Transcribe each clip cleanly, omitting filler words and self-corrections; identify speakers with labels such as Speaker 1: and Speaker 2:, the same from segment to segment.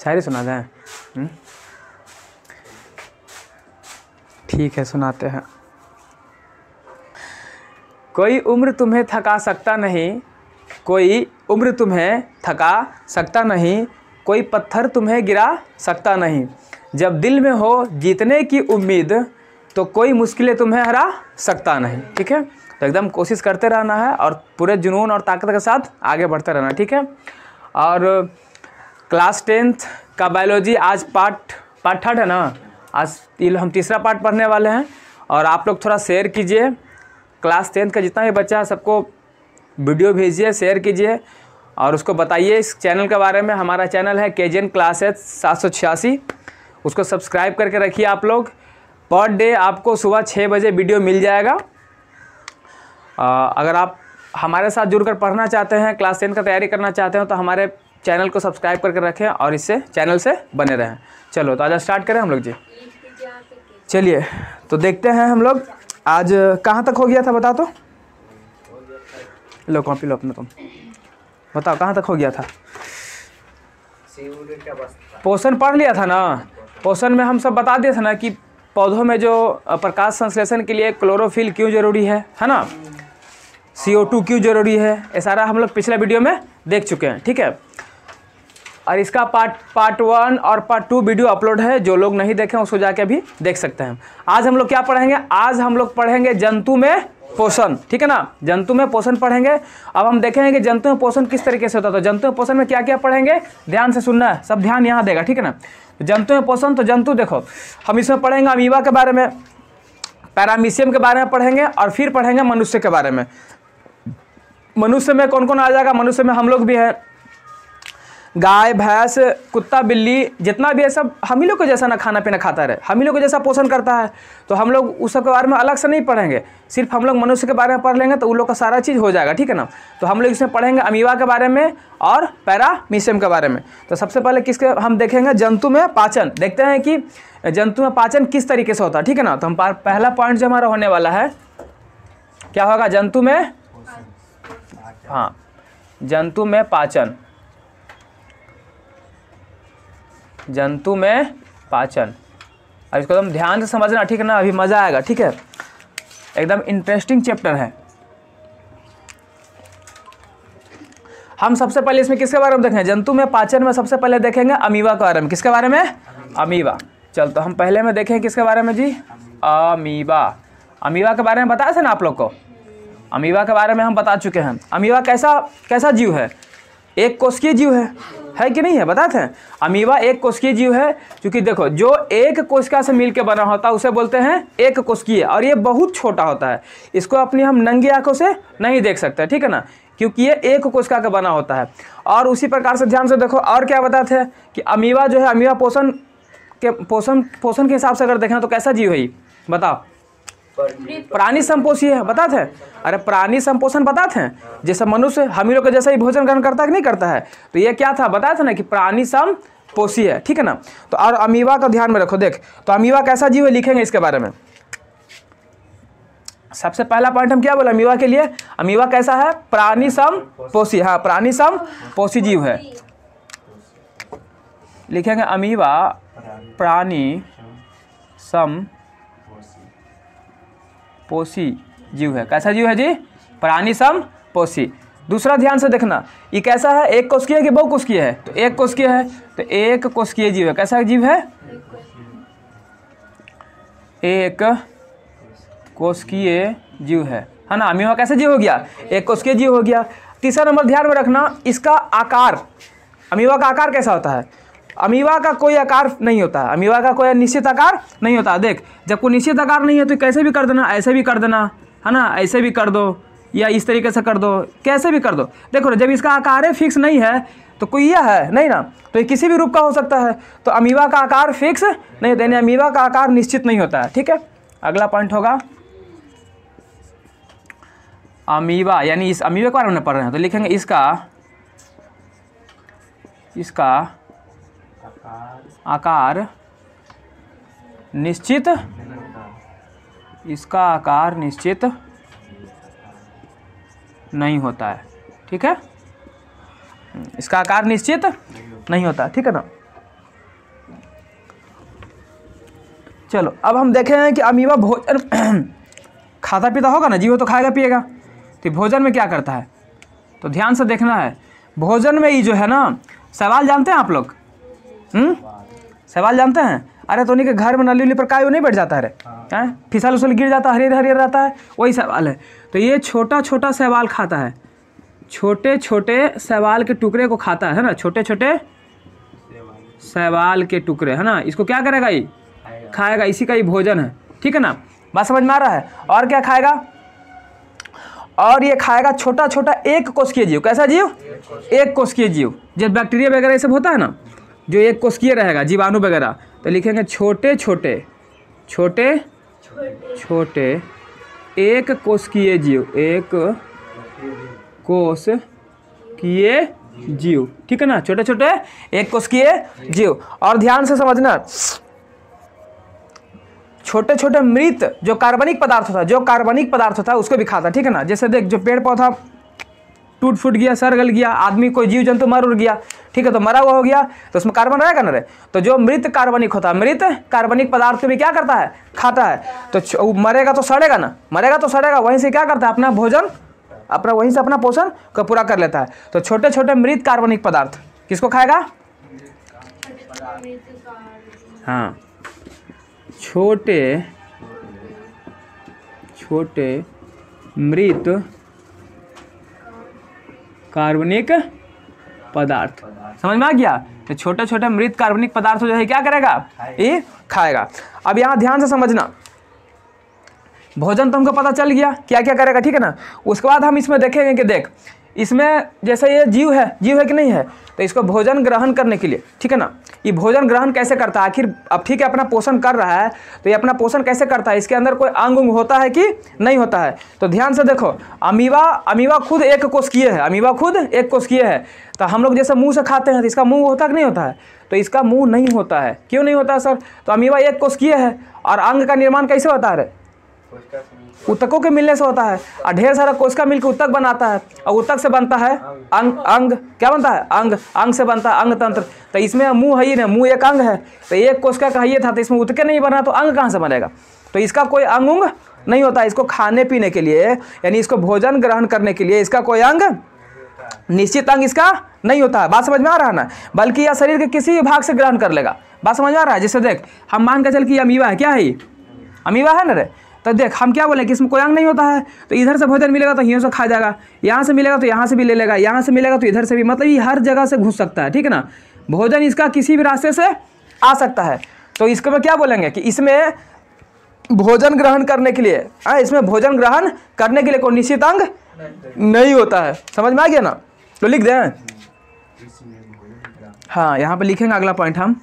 Speaker 1: शायरी सुना दें? ठीक है, सुनाते हैं। कोई उम्र तुम्हें थका सकता नहीं, कोई उम्र तुम्हें थका सकता नहीं, कोई पत्थर तुम्हें गिरा सकता नहीं। जब दिल में हो जीतने की उम्मीद तो कोई मुश्किलें तुम्हें हरा सकता नहीं। ठीक है, तो एकदम कोशिश करते रहना है और पूरे जुनून और ताकत के साथ आगे बढ़ते रहना। ठीक है, और क्लास 10th का बायोलॉजी आज पार्ट 3 है ना, आज हम तीसरा पार्ट पढ़ने वाले हैं। और आप लोग थोड़ा शेयर कीजिए, क्लास 10th का जितना भी बच्चा है सबको वीडियो भेजिए, शेयर कीजिए और उसको बताइए इस चैनल के बारे में। हमारा चैनल है केजेन क्लासेस 786, उसको सब्सक्राइब करके रखिए आप लोग। पर डे आपको सुबह 6 बजे वीडियो मिल जाएगा। अगर आप हमारे साथ जुड़कर पढ़ना चाहते हैं, क्लास 10 का तैयारी करना चाहते हो तो हमारे चैनल को सब्सक्राइब करके रखें और इससे चैनल से बने रहें। चलो तो आज स्टार्ट करें हम लोग जी। चलिए तो देखते हैं हम लोग आज कहाँ तक हो गया था, बताओ तो। लो कॉपी लो अपना, तुम बताओ कहाँ तक हो गया था। पोषण पढ़ लिया था ना। पोषण में हम सब बता दिए थे ना कि पौधों में जो प्रकाश संश्लेषण के लिए क्लोरोफिल क्यों जरूरी है ना, CO2 क्यों जरूरी है, ये सारा हम लोग पिछले वीडियो में देख चुके हैं। ठीक है, और इसका पार्ट 1 और पार्ट 2 वीडियो अपलोड है, जो लोग नहीं देखे उसको जाके भी देख सकते हैं। आज हम लोग क्या पढ़ेंगे, आज हम लोग पढ़ेंगे जंतु में पोषण। ठीक है ना, जंतु में पोषण पढ़ेंगे। अब हम देखेंगे कि जंतु में पोषण किस तरीके से होता है। तो जंतु में पोषण में क्या क्या पढ़ेंगे, ध्यान से सुनना है, सब ध्यान यहाँ देगा। ठीक है ना, तो जंतु में पोषण, तो जंतु देखो हम इसमें पढ़ेंगे अमीबा के बारे में, पैरामीशियम के बारे में पढ़ेंगे और फिर पढ़ेंगे मनुष्य के बारे में। मनुष्य में कौन कौन आ जाएगा, मनुष्य में हम लोग भी हैं, गाय भैंस कुत्ता बिल्ली जितना भी है सब हम ही लोग को जैसा ना खाना पीना खाता रहे, हम ही लोग को जैसा पोषण करता है। तो हम लोग उस सब के बारे में अलग से नहीं पढ़ेंगे, सिर्फ हम लोग मनुष्य के बारे में पढ़ लेंगे तो उन लोग का सारा चीज़ हो जाएगा। ठीक है ना, तो हम लोग इसमें पढ़ेंगे अमीबा के बारे में और पैरामीशियम के बारे में। तो सबसे पहले किसके हम देखेंगे, जंतु में पाचन। देखते हैं कि जंतु में पाचन किस तरीके से होता है। ठीक है ना, तो हम पहला पॉइंट जो हमारा होने वाला है क्या होगा, जंतु में, हाँ जंतु में पाचन, जंतु में पाचन। और इसको एकदम ध्यान से समझना, ठीक है ना, अभी मज़ा आएगा। ठीक है, एकदम इंटरेस्टिंग चैप्टर है। हम सबसे पहले इसमें किसके बारे में देखेंगे, जंतु में पाचन में सबसे पहले देखेंगे अमीबा के बारे में। किसके बारे में, अमीबा। चल तो हम पहले में देखें किसके बारे में जी, अमीबा। अमीबा के बारे में बताया था ना आप लोग को, अमीबा के बारे में हम बता चुके हैं। अमीबा कैसा जीव है, एक कोशिकीय जीव है कि नहीं है, बताते हैं। अमीबा एक कोशिकीय जीव है, क्योंकि देखो जो एक कोशिका से मिलकर बना होता है उसे बोलते हैं एक कोशिकीय, और ये बहुत छोटा होता है, इसको अपनी हम नंगी आंखों से नहीं देख सकते। ठीक है ना, क्योंकि ये एक कोशिका का बना होता है। और उसी प्रकार से ध्यान से देखो और क्या बताते हैं कि अमीबा जो है, अमीबा पोषण के हिसाब से अगर देखें तो कैसा जीव है, बताओ। प्राणी संपोषी है, बताते हैं। अरे प्राणी संपोषण बताते हैं, जैसे मनुष्य हम ही लोग के जैसा ही भोजन ग्रहण करता है कि नहीं करता है, तो ये क्या था बताया था ना कि प्राणी संपोषी है। ठीक है ना, तो और अमीबा का ध्यान में रखो। देख तो अमीबा कैसा जीव है लिखेंगे इसके बारे में। सबसे पहला पॉइंट हम क्या बोले अमीबा के लिए, अमीबा कैसा है, प्राणी संपोषी। हाँ, प्राणी संपोषी जीव है, लिखेंगे अमीबा प्राणी पोषी जीव है। कैसा जीव है जी, प्राणी समपोषी। दूसरा ध्यान से देखना, ये कैसा है, एक कोशिकीय है कि बहुकोशिकीय है, तो एक कोशिकीय है, तो एक कोशिकीय जीव है। कैसा जीव है, एक कोशिकीय जीव है ना। अमीबा कैसा जीव हो गया, एक कोशिकीय जीव हो गया। तीसरा नंबर ध्यान में रखना, इसका आकार, अमीबा का आकार कैसा होता है। अमीबा का कोई आकार नहीं होता है, अमीबा का कोई निश्चित आकार नहीं होता। देख जब कोई निश्चित आकार नहीं है तो कैसे भी कर देना, ऐसे भी कर देना है ना, ऐसे भी कर दो या इस तरीके से कर दो, कैसे भी कर दो। देखो जब इसका आकार फिक्स नहीं है तो कोई यह है नहीं ना, तो ये किसी भी रूप का हो सकता है। तो अमीबा का आकार फिक्स नहीं होता, अमीबा का आकार निश्चित नहीं होता है। ठीक है, अगला पॉइंट होगा अमीबा, यानी इस अमीबा के बारे में पढ़ रहे हैं तो लिखेंगे इसका आकार निश्चित, इसका आकार निश्चित नहीं होता है। ठीक है, इसका आकार निश्चित नहीं होता। ठीक है ना, चलो अब हम देखे हैं कि अमीबा भोजन खाता पीता होगा ना, जीव तो खाएगा पिएगा, तो भोजन में क्या करता है, तो ध्यान से देखना है। भोजन में ये जो है ना, सवाल जानते हैं आप लोग, सवाल जानते हैं? अरे तो उन्हीं के घर में नली उली पर काय नहीं बैठ जाता है, हैं फिसल उसल गिर जाता है, हरियर हरियर रहता है, वही सवाल है। तो ये छोटा छोटा सवाल खाता है, छोटे छोटे सवाल के टुकड़े को खाता है ना, छोटे छोटे सवाल के टुकड़े है ना, इसको क्या करेगा, ये खाएगा, इसी का ही भोजन है, ठीक है ना, बात समझ में आ रहा है। और क्या खाएगा, और ये खाएगा छोटा छोटा एक कोशिकीय जीव। कैसा जीव, एक कोशिकीय जीव, जब बैक्टीरिया वगैरह ये सब होता है ना, जो एक कोशिकीय रहेगा, जीवाणु वगैरह, तो लिखेंगे छोटे छोटे छोटे छोटे एक कोशिकीय जीव, एक कोशिकीय जीव, ठीक है ना, छोटे छोटे एक कोशिकीय जीव। और ध्यान से समझना, छोटे छोटे मृत जो कार्बनिक पदार्थ होता है, जो कार्बनिक पदार्थ होता है उसको भी खाता है, ठीक है ना। जैसे देख, जो पेड़ पौधा टूट फूट गया, सड़ गल गया, आदमी कोई जीव जंतु मर उड़ गया, ठीक है, तो मरा हुआ हो गया, तो उसमें कार्बन रहेगा ना रे, तो जो मृत कार्बनिक होता है, मृत कार्बनिक पदार्थ को भी क्या करता है, खाता है। तो मरेगा तो सड़ेगा ना, मरेगा तो सड़ेगा, वहीं से क्या करता है, अपना भोजन, अपना वहीं से अपना पोषण को पूरा कर लेता है। तो छोटे छोटे मृत कार्बनिक पदार्थ किसको खाएगा, हाँ, छोटे छोटे मृत कार्बनिक पदार्थ, समझ में आ गया। तो छोटे छोटे मृत कार्बनिक पदार्थ जो है क्या करेगा, ये खाएगा। अब यहाँ ध्यान से समझना, भोजन तो हमको पता चल गया क्या क्या करेगा, ठीक है ना। उसके बाद हम इसमें देखेंगे कि देख, इसमें जैसे ये जीव है कि नहीं है, तो इसको भोजन ग्रहण करने के लिए, ठीक है ना, ये भोजन ग्रहण कैसे करता है आखिर, अब ठीक है अपना पोषण कर रहा है, तो ये अपना पोषण कैसे करता है, इसके अंदर कोई अंग उंग होता है कि नहीं होता है। तो ध्यान से देखो, अमीबा खुद एक कोशिकीय है, अमीबा खुद एक कोशिकीय है। तो हम लोग जैसे मुंह से खाते हैं तो इसका मुंह होता कि नहीं होता है, तो इसका मुंह नहीं होता है। क्यों नहीं होता है सर, तो अमीबा एक कोशिकीय है, और अंग का निर्माण कैसे होता है, ऊतकों के मिलने से होता है, और ढेर सारा कोशिका मिलकर ऊतक बनाता है, और ऊतक से बनता है अंग क्या बनता है, अंग से बनता है अंग तंत्र। तो इसमें मुंह है ही ना, मुंह एक अंग है, तो एक कोशिका का ये था, तो इसमें ऊतकें नहीं बना तो अंग कहाँ से बनेगा, तो इसका कोई अंग उंग नहीं होता। इसको खाने पीने के लिए, यानी इसको भोजन ग्रहण करने के लिए इसका कोई अंग, निश्चित अंग इसका नहीं होता है। बात समझ में आ रहा है ना, बल्कि यह शरीर के किसी भी भाग से ग्रहण कर लेगा। बात समझ में आ रहा है। जैसे देख, हम मान के चल कि अमीबा है, क्या है, अमीबा है ना रे, तो देख हम क्या बोले कि इसमें कोई अंग नहीं होता है, तो इधर से भोजन मिलेगा तो यहाँ से खा जाएगा, यहाँ से मिलेगा तो यहाँ से भी ले लेगा, यहाँ से मिलेगा तो इधर से भी, मतलब ये हर जगह से घुस सकता है, ठीक है ना। भोजन इसका किसी भी रास्ते से आ सकता है। तो इसको में क्या बोलेंगे कि इसमें भोजन ग्रहण करने के लिए, इसमें भोजन ग्रहण करने के लिए कोई निश्चित अंग नहीं होता है। समझ में आ गया ना, तो लिख दें, हाँ यहाँ पे लिखेंगे अगला पॉइंट हम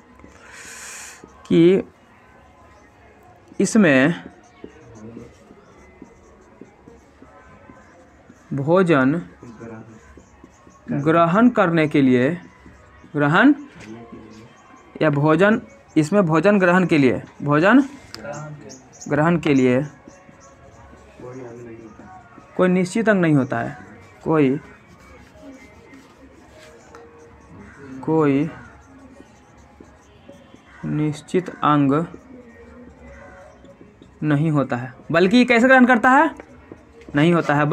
Speaker 1: कि इसमें भोजन ग्रहण करने के लिए, ग्रहण या भोजन, इसमें भोजन ग्रहण के लिए, भोजन ग्रहण के लिए कोई निश्चित अंग नहीं होता है, कोई निश्चित अंग नहीं होता है, बल्कि कैसे ग्रहण करता है, नहीं होता है,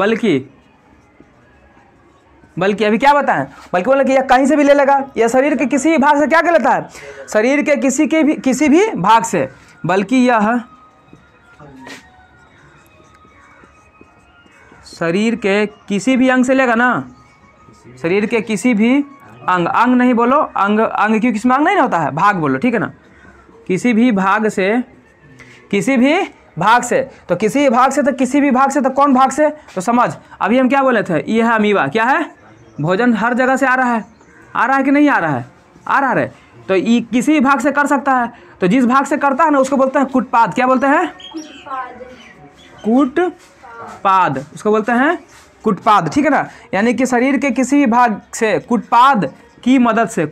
Speaker 1: बल्कि अभी क्या बताएं, बल्कि बोले कि यह कहीं से भी ले लेगा, यह शरीर के किसी भी भाग से क्या कर लेता है, शरीर के किसी भी भाग से, बल्कि यह शरीर के किसी भी अंग से लेगा ना, शरीर के किसी भी अंग नहीं बोलो, अंग क्यों, किसमें अंग नहीं होता है, भाग बोलो, ठीक है ना, किसी भी भाग से, तो किसी भी भाग से, तो कौन भाग से, तो समझ, अभी हम क्या बोले थे, ये है अमीबा, क्या है, भोजन हर जगह से आ रहा है कि नहीं आ रहा है, तो ये किसी भी भाग से कर सकता है। तो जिस भाग से करता है ना उसको बोलते हैं कुटपाद, क्या बोलते हैं, कुटपाद, उसको बोलते हैं कुटपाद, ठीक है ना। यानी कि शरीर के किसी भी भाग से कुटपाद की मदद से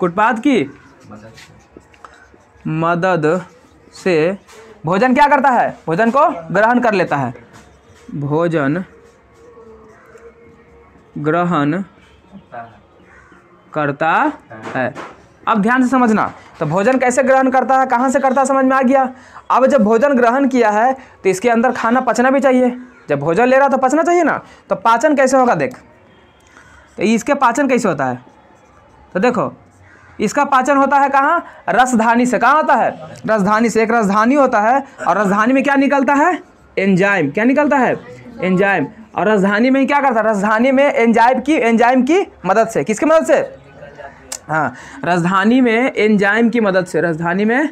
Speaker 1: भोजन क्या करता है, भोजन को ग्रहण कर लेता है, भोजन ग्रहण करता है। अब ध्यान से समझना, तो तो भोजन कैसे ग्रहण करता है, कहाँ से करता है, समझ में आ गया। अब जब भोजन ग्रहण किया है तो इसके अंदर खाना पचना भी चाहिए। जब भोजन ले रहा तो पचना चाहिए ना। तो पाचन कैसे होगा देख, तो इसके पाचन कैसे होता है, तो देखो इसका पाचन होता है कहाँ, रसधानी से। कहाँ होता है, रसधानी से। एक रसधानी होता है और रसधानी में क्या निकलता है, एंजाइम। क्या निकलता है, एंजाइम। और रसधानी में क्या करता है, रसधानी में एंजाइम की मदद से, किसकी मदद से, हाँ, रसधानी में एंजाइम की मदद से, रसधानी में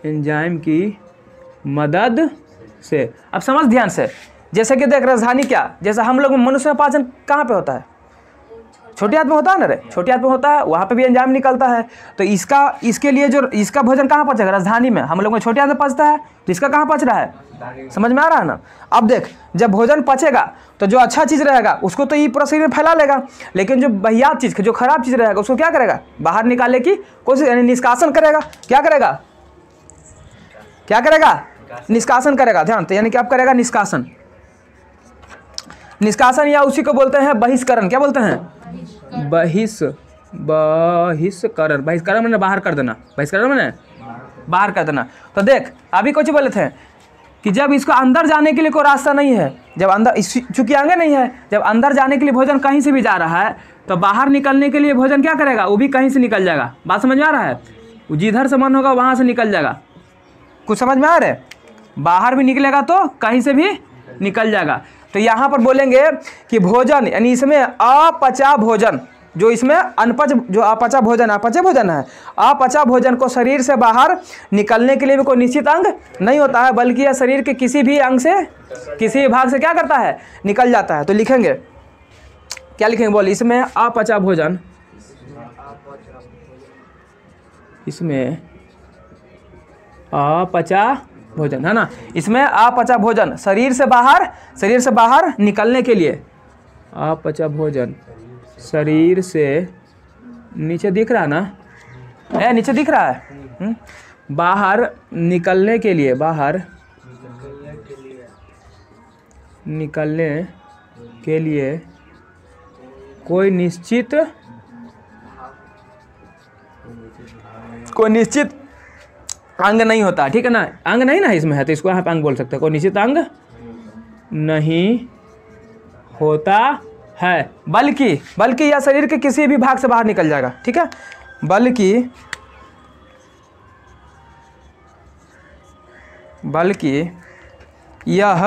Speaker 1: एंजाइम की मदद से। अब समझ ध्यान से, जैसे कि देख रसधानी क्या, जैसे हम लोग मनुष्य में पाचन कहाँ पे होता है, छोटी आंत में होता है ना रे, छोटी आंत में होता है, वहाँ पे भी एंजाइम निकलता है। तो इसके लिए जो इसका भोजन कहाँ पचेगा, राजधानी में। हम लोग में छोटी आंत में पचता है, तो इसका कहाँ पच रहा है, समझ में आ रहा है ना। अब देख, जब भोजन पचेगा तो जो अच्छा चीज़ रहेगा उसको तो ये पूरा शरीर में फैला लेगा, लेकिन जो बहियात चीज़, जो खराब चीज़ रहेगा उसको क्या करेगा, बाहर निकालने की कोशिश, यानी निष्कासन करेगा। क्या करेगा, क्या करेगा, निष्कासन करेगा। ध्यान, तो यानी कि आप करेगा निष्कासन। निष्कासन या उसी को बोलते हैं बहिष्करण। क्या बोलते हैं, बहिष्करण। बहिष्करण मैंने बाहर कर देना, बहिष्करण मैंने बाहर कर देना। तो देख अभी कुछ बोले थे कि जब इसको अंदर जाने के लिए कोई रास्ता नहीं है, जब अंदर, चूंकि आगे नहीं है, जब अंदर जाने के लिए भोजन कहीं से भी जा रहा है तो बाहर निकलने के लिए भोजन क्या करेगा, वो भी कहीं से निकल जाएगा। बात समझ में आ रहा है, जिधर से मन होगा वहाँ से निकल जाएगा। कुछ समझ में आ रहा है, बाहर भी निकलेगा तो कहीं से भी निकल जाएगा। तो यहाँ पर बोलेंगे कि भोजन, यानी इसमें अपचा भोजन, जो इसमें अनपच, जो अपचा भोजन, अपचे भोजन है, अपचा भोजन को शरीर से बाहर निकलने के लिए भी कोई निश्चित अंग नहीं होता है, बल्कि यह शरीर के किसी भी अंग से, किसी भी भाग से क्या करता है, निकल जाता है। तो लिखेंगे, क्या लिखेंगे, बोल, इसमें अपचा भोजन, इसमें अपचा भोजन है ना, इसमें अपचा भोजन शरीर से बाहर निकलने के लिए, अपचा भोजन शरीर से, नीचे दिख रहा है ना, नीचे दिख रहा है, बाहर निकलने के लिए, बाहर निकलने के लिए कोई निश्चित अंग नहीं होता, ठीक है ना। अंग नहीं ना इसमें है, तो इसको यहाँ पे अंग बोल सकते हैं। कोई निश्चित अंग नहीं होता है, बल्कि यह शरीर के किसी भी भाग से बाहर निकल जाएगा, ठीक है। बल्कि यह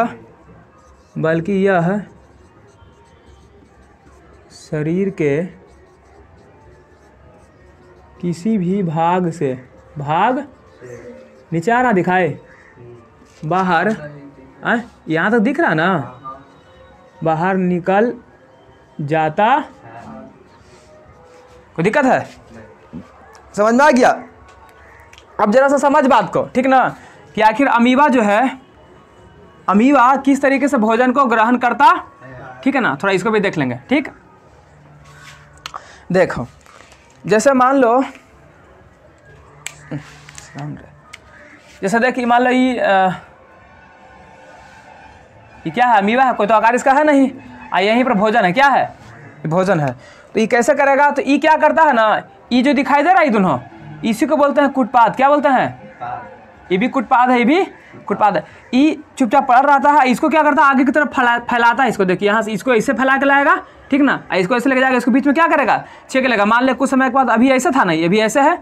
Speaker 1: शरीर के किसी भी भाग से, भाग नीचे आ रहा दिखाए, बाहर, यहाँ तक दिख रहा ना, बाहर निकल जाता। कोई दिक्कत है, समझ में आ गया। अब जरा सा समझ बात को, ठीक ना, कि आखिर अमीबा जो है, अमीबा किस तरीके से भोजन को ग्रहण करता, ठीक है ना। थोड़ा इसको भी देख लेंगे, ठीक। देखो, जैसे मान लो, जैसे देखिए, मान लो ये क्या है, अमीबा है, कोई तो आकार इसका है नहीं, यहीं पर भोजन है, क्या है, ये भोजन है। तो ये कैसे करेगा, तो ये क्या करता है ना, ये जो दिखाई दे रहा है, ये दोनों, इसी को बोलते हैं कुटपाद। क्या बोलते हैं, ये भी कुटपाद है, ये भी कुटपाद है। ये चुपचाप पड़ रहता है, इसको क्या करता है, आगे की तरफ फैलाता है। इसको देखिए, यहाँ से इसको ऐसे फैला के लाएगा, ठीक ना, इसको ऐसे लेके जाएगा, इसको बीच में क्या करेगा, छेक लेगा। मान ले कुछ समय के बाद, अभी ऐसे था ना, ये भी ऐसे है,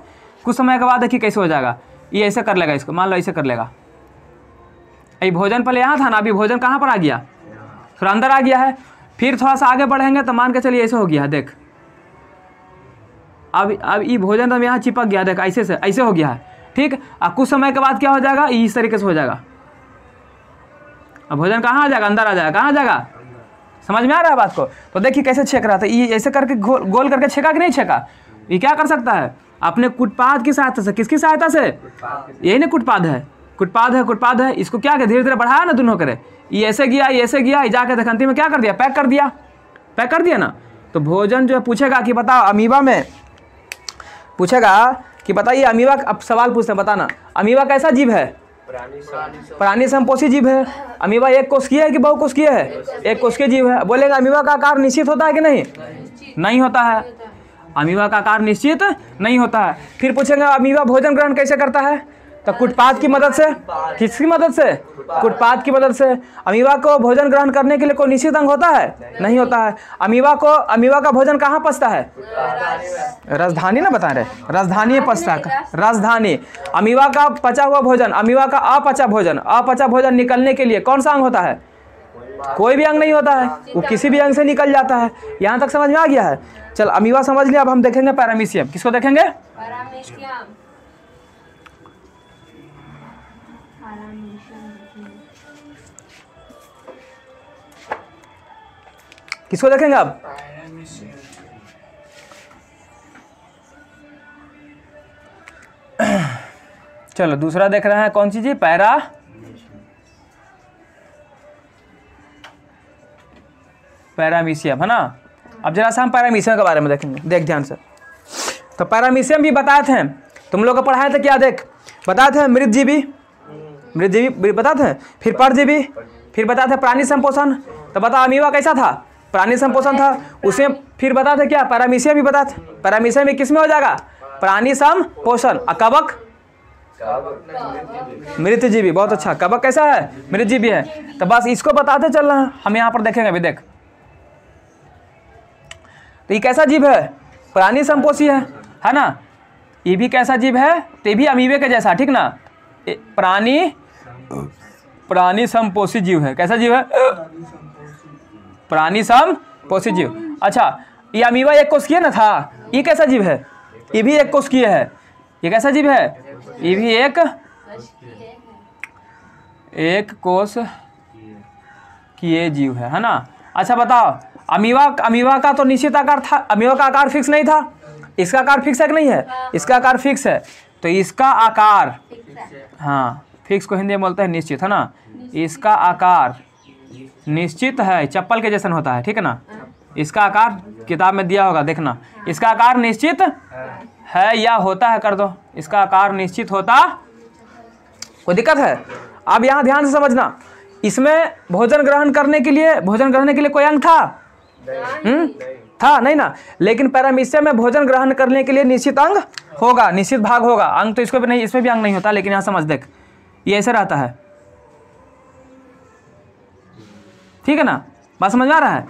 Speaker 1: कुछ समय के बाद देखिए कैसे हो जाएगा, ये ऐसे कर लेगा, इसको मान लो ऐसे कर लेगा। ये भोजन पहले यहाँ था ना, अभी भोजन कहाँ पर आ गया, थोड़ा अंदर आ गया है। फिर थोड़ा सा आगे बढ़ेंगे तो मान के चलिए ऐसे हो गया है, देख, अब ये भोजन तो यहाँ चिपक गया, देख, ऐसे से ऐसे हो गया है, ठीक। अब कुछ समय के बाद क्या हो जाएगा, इस तरीके से हो जाएगा। अब भोजन कहाँ आ जाएगा, अंदर आ जाएगा। कहाँ आ जाएगा, समझ में आ रहा है बात को। तो देखिए कैसे छेक रहा था, ये ऐसे करके गोल करके छेका कि नहीं छेका। ये क्या कर सकता है, अपने कुटपाद की सहायता से, किसकी सहायता से, यही ना कुटपाद है, कुटपाद है। इसको क्या धीरे धीरे बढ़ाया ना, दोनों करे, ये ऐसे गया, ये ऐसे गया, जाके देखंती में क्या कर दिया, पैक कर दिया ना। तो भोजन जो पूछेगा कि बताओ, अमीबा में पूछेगा कि बताइए अमीबा, अब सवाल पूछते हैं, बताना अमीबा कैसा जीव है, प्राणी संपोषी जीव है। अमीबा एक कोशिकीय है कि बहुकोशिकीय है, एक कोशिकीय जीव है। बोलेगा अमीबा का आकार निश्चित होता है कि नहीं, नहीं होता है। अमीबा का आकार निश्चित नहीं होता है। फिर पूछेंगे अमीबा भोजन ग्रहण कैसे करता है, तो कुटपाद की मदद से। किसकी मदद से? कुटपाद की मदद से। अमीबा को भोजन ग्रहण करने के लिए कोई निश्चित अंग होता है? नहीं होता है। अमीबा का भोजन कहाँ पचता है? राजधानी ना बता रहे, राजधानी पचता है, राजधानी। अमीबा का पचा हुआ भोजन, अमीबा का अपचा भोजन निकलने के लिए कौन सा अंग होता है? कोई भी अंग नहीं होता है, वो किसी भी अंग से निकल जाता है। यहाँ तक समझ में आ गया है? चल अमीबा समझ लिया, अब हम देखेंगे पैरामीशियम। किसको देखेंगे? किसको देखेंगे अब? चलो दूसरा देख रहे हैं, कौन सी चीज? पैरामीशियम, है ना। अब जरा सा हम पैरामीशियम के बारे में देखेंगे, देख ध्यान से। तो पैरामीशियम भी बताए थे, तुम लोग को पढ़ाए थे क्या? देख बताए थे मृतजीवी बताते हैं, फिर परजीवी, फिर बताते हैं प्राणी संपोषण। तो बता अमीबा कैसा था? प्राणी संपोषण था। उसे फिर बताते हैं क्या? पैरामीशियम भी बताते। पैरामीशियम में किस में हो जाएगा? प्राणी संपोषण। कवक मृतजीवी, बहुत अच्छा। कवक कैसा है? मृतजीवी है। तो बस इसको बताते चल रहे हैं, हम यहाँ पर देखेंगे अभी। देख तो ये कैसा जीव है? प्राणी संपोषी है ना। ये भी कैसा जीव है? तो ये भी अमीबे के जैसा, ठीक ना। प्राणी संपोषी जीव है। कैसा जीव है? प्राणी संपोषी जीव। अच्छा, ये अमीबा एक कोशिकीय ना था, ये कैसा जीव है? ये भी एक कोशिकीय है। ये कैसा जीव है? ये भी एक कोशिकीय जीव है ना। अच्छा बताओ, अमीबा का तो निश्चित आकार था, अमीबा का आकार फिक्स नहीं था। इसका आकार फिक्स है कि नहीं है? इसका आकार फिक्स है। तो इसका आकार, हाँ फिक्स को हिंदी में बोलते हैं निश्चित, है ना। इसका आकार निश्चित है, चप्पल के जैसा होता है, ठीक है ना। इसका आकार किताब में दिया होगा, देखना। इसका आकार निश्चित है या होता है, कर दो। इसका आकार निश्चित होता, कोई दिक्कत है? अब यहाँ ध्यान से समझना, इसमें भोजन ग्रहण करने के लिए कोई अंग था? था नहीं ना। लेकिन पैरामीशियम में भोजन ग्रहण करने के लिए निश्चित अंग होगा, निश्चित भाग होगा। अंग तो इसको भी नहीं, इसमें भी अंग नहीं होता। लेकिन यहाँ समझ, देख ये ऐसे रहता है, ठीक है ना। बात समझ में आ रहा है?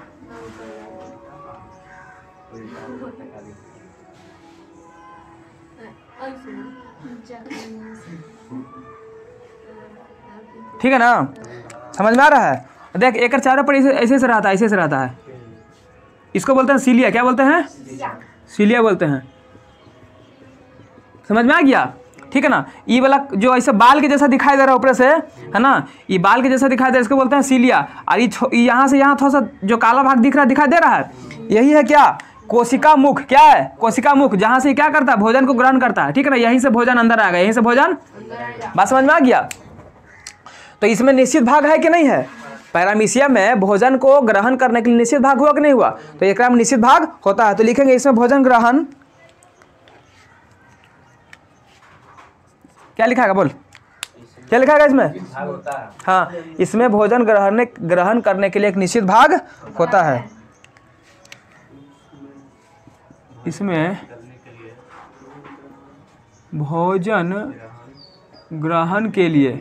Speaker 1: ठीक है ना, समझ में आ रहा है? देख एक चारों पर ऐसे से रहता है, ऐसे से रहता है। इसको बोलते हैं सीलिया। क्या बोलते हैं? सीलिया बोलते हैं। समझ में आ गया? ठीक है ना। ये वाला जो ऐसे बाल के जैसा दिखाई दे रहा है ऊपर से, है ना, ये बाल के जैसा दिखाई दे रहा है, इसको बोलते हैं सीलिया। और ये यहाँ से यहाँ थोड़ा सा जो काला भाग दिखाई दे रहा है, यही है क्या? कोशिका मुख। क्या है? कोशिका मुख। जहाँ से क्या करता है? भोजन को ग्रहण करता है, ठीक है ना। यहीं से भोजन अंदर आएगा, यहीं से भोजन। बात समझ में आ गया? तो इसमें निश्चित भाग है कि नहीं है? पैरामीशियम में भोजन को ग्रहण करने के लिए निश्चित भाग हुआ कि नहीं हुआ? तो एक में निश्चित भाग होता है। तो लिखेंगे इसमें भोजन ग्रहण, क्या लिखा है बोल, क्या लिखा है इसमें? हाँ, इसमें भोजन ग्रहण करने के लिए एक निश्चित भाग होता है। इसमें भोजन ग्रहण के लिए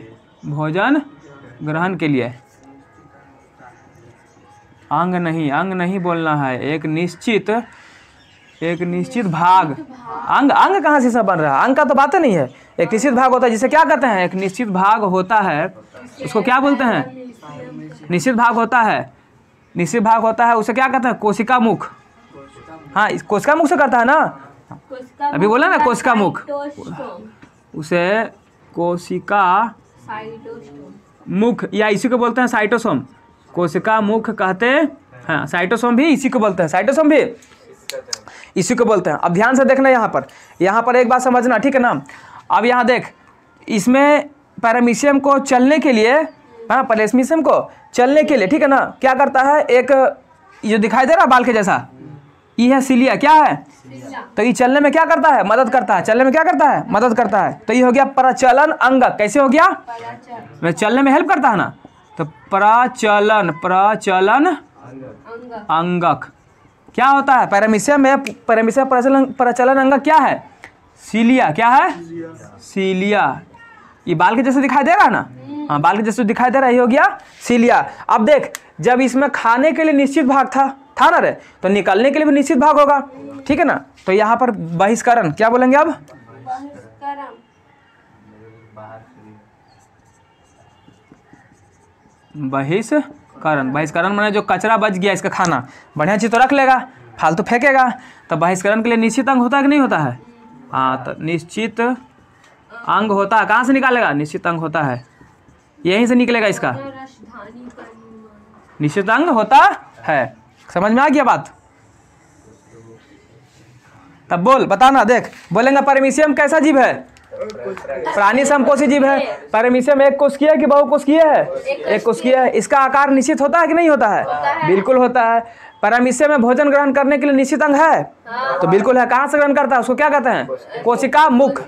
Speaker 1: अंग नहीं बोलना है, एक निश्चित भाग। अंग कहाँ से सब बन रहा है? अंग का तो बात नहीं है। एक निश्चित भाग होता है, जिसे क्या कहते हैं? एक निश्चित भाग होता है, उसको क्या बोलते हैं? निश्चित भाग होता है। निश्चित भाग होता है, उसे क्या कहते हैं? कोशिका मुख। हाँ, कोशिका मुख से करता है ना, अभी बोला ना कोशिका मुख, उसे कोशिका मुख या इसी को बोलते हैं साइटोसोम। कोशिका मुख कहते हैं, हाँ साइटोसोम भी इसी को बोलते हैं, साइटोसोम भी इसी को बोलते हैं। अब ध्यान से देखना, यहाँ पर एक बात समझना, ठीक है ना। अब यहाँ देख, इसमें पैरामीशियम को चलने के लिए, हाँ पैरामीशियम को चलने के लिए, ठीक है ना, क्या करता है? एक ये दिखाई दे रहा है बाल के जैसा, ये है सीलिया। क्या है? तो ये चलने में क्या करता है? मदद करता है। चलने में क्या करता है? मदद करता है। तो ये हो गया प्रचलन अंगक। कैसे हो गया? चलने में हेल्प करता है ना, तो प्रचलन अंगक। क्या होता है पैरामीशियम में, पैरामीशियम प्रचलन अंग क्या है? सीलिया। क्या है? सीलिया। ये बाल के जैसे दिखाई दे रहा है ना, हाँ बाल के जैसे दिखाई दे रहा है, ये हो गया सीलिया। अब देख जब इसमें खाने के लिए निश्चित भाग था ना रे, तो निकलने के लिए भी निश्चित भाग होगा, ठीक है ना। तो यहाँ पर बहिष्करण क्या बोलेंगे अब? बहिष्करण। बहिष्करण माने जो कचरा बच गया इसका खाना, बढ़िया चीज़ तो रख लेगा, फालतू फेंकेगा। तो बहिष्करण के लिए निश्चित अंग होता है कि नहीं होता है? हाँ, तो निश्चित अंग होता है। कहाँ से निकालेगा? निश्चित अंग होता है, यहीं से निकलेगा इसका, निश्चित अंग होता है। समझ में आ गया बात? तब बोल, बताना। देख बोलेंगे पैरामीशियम कैसा जीव है? प्राणी समकोषी जीव है। पैरामीशियम एक कोशिकीय है कि बहुकोशिकीय है? एक कोशिकीय है। इसका आकार निश्चित होता है कि नहीं होता है? बिल्कुल होता है। पैरामीशियम में भोजन ग्रहण करने के लिए निश्चित अंग है? तो बिल्कुल है। कहाँ से ग्रहण करता है? उसको क्या कहते हैं? कोशिका मुख।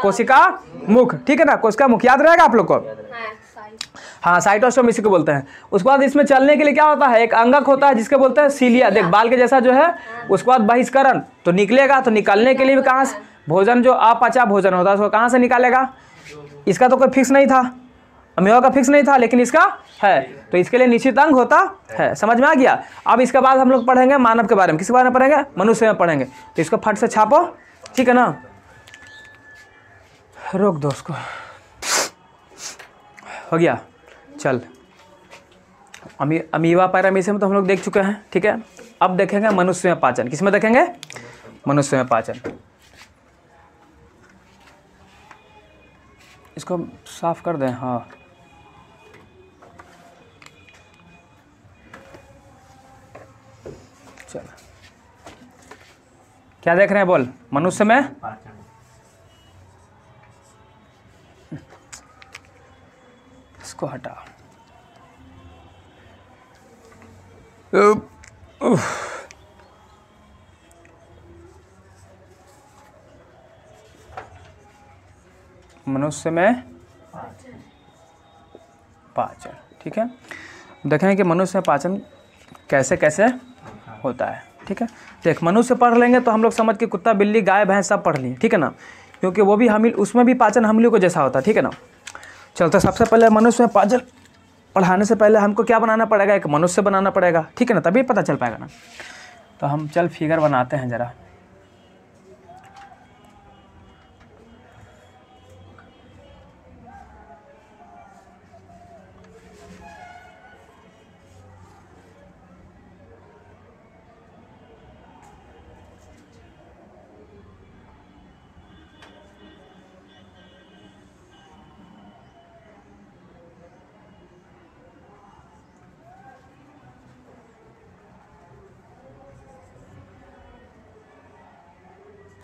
Speaker 1: कोशिका मुख, ठीक है ना, कोशिका मुख याद रहेगा आप लोग को। हाँ, साइटोस्टोम इसी को बोलते हैं। उसके बाद इसमें चलने के लिए क्या होता है? एक अंगक होता है जिसके बोलते हैं सीलिया। देख बाल के जैसा जो है। उसके बाद बहिष्करण, तो निकलेगा। तो निकलने के लिए भी कहाँ से? भोजन जो अपचा भोजन होता है उसको कहाँ से निकालेगा? इसका तो कोई फिक्स नहीं था, अमीबा का फिक्स नहीं था, लेकिन इसका है, तो इसके लिए निश्चित अंग होता है। समझ में आ गया? अब इसके बाद हम लोग पढ़ेंगे मानव के बारे में। किसके बारे में पढ़ेंगे? मनुष्य में पढ़ेंगे। तो इसको फट से छापो, ठीक है ना। रोक दो उसको, हो गया। चल, अमीबा पैरामीशियम तो हम लोग देख चुके हैं, ठीक है। अब देखेंगे मनुष्य में पाचन। किसमें देखेंगे? मनुष्य में पाचन। इसको साफ कर दें। हाँ, चल क्या देख रहे हैं? बोल। मनुष्य में इसको हटा। मनुष्य में पाचन, ठीक है। देखें कि मनुष्य में पाचन कैसे कैसे होता है, ठीक है। देख मनुष्य पढ़ लेंगे तो हम लोग समझ के कुत्ता बिल्ली गाय भैंस सब पढ़ लिए, ठीक है ना, क्योंकि वो भी हम उसमें भी पाचन हम लोग को जैसा होता है, ठीक है ना। चलते सबसे पहले मनुष्य में पाचन पढ़ाने से पहले हमको क्या बनाना पड़ेगा? एक मनुष्य बनाना पड़ेगा, ठीक है ना, तभी पता चल पाएगा ना। तो हम चल फिगर बनाते हैं ज़रा।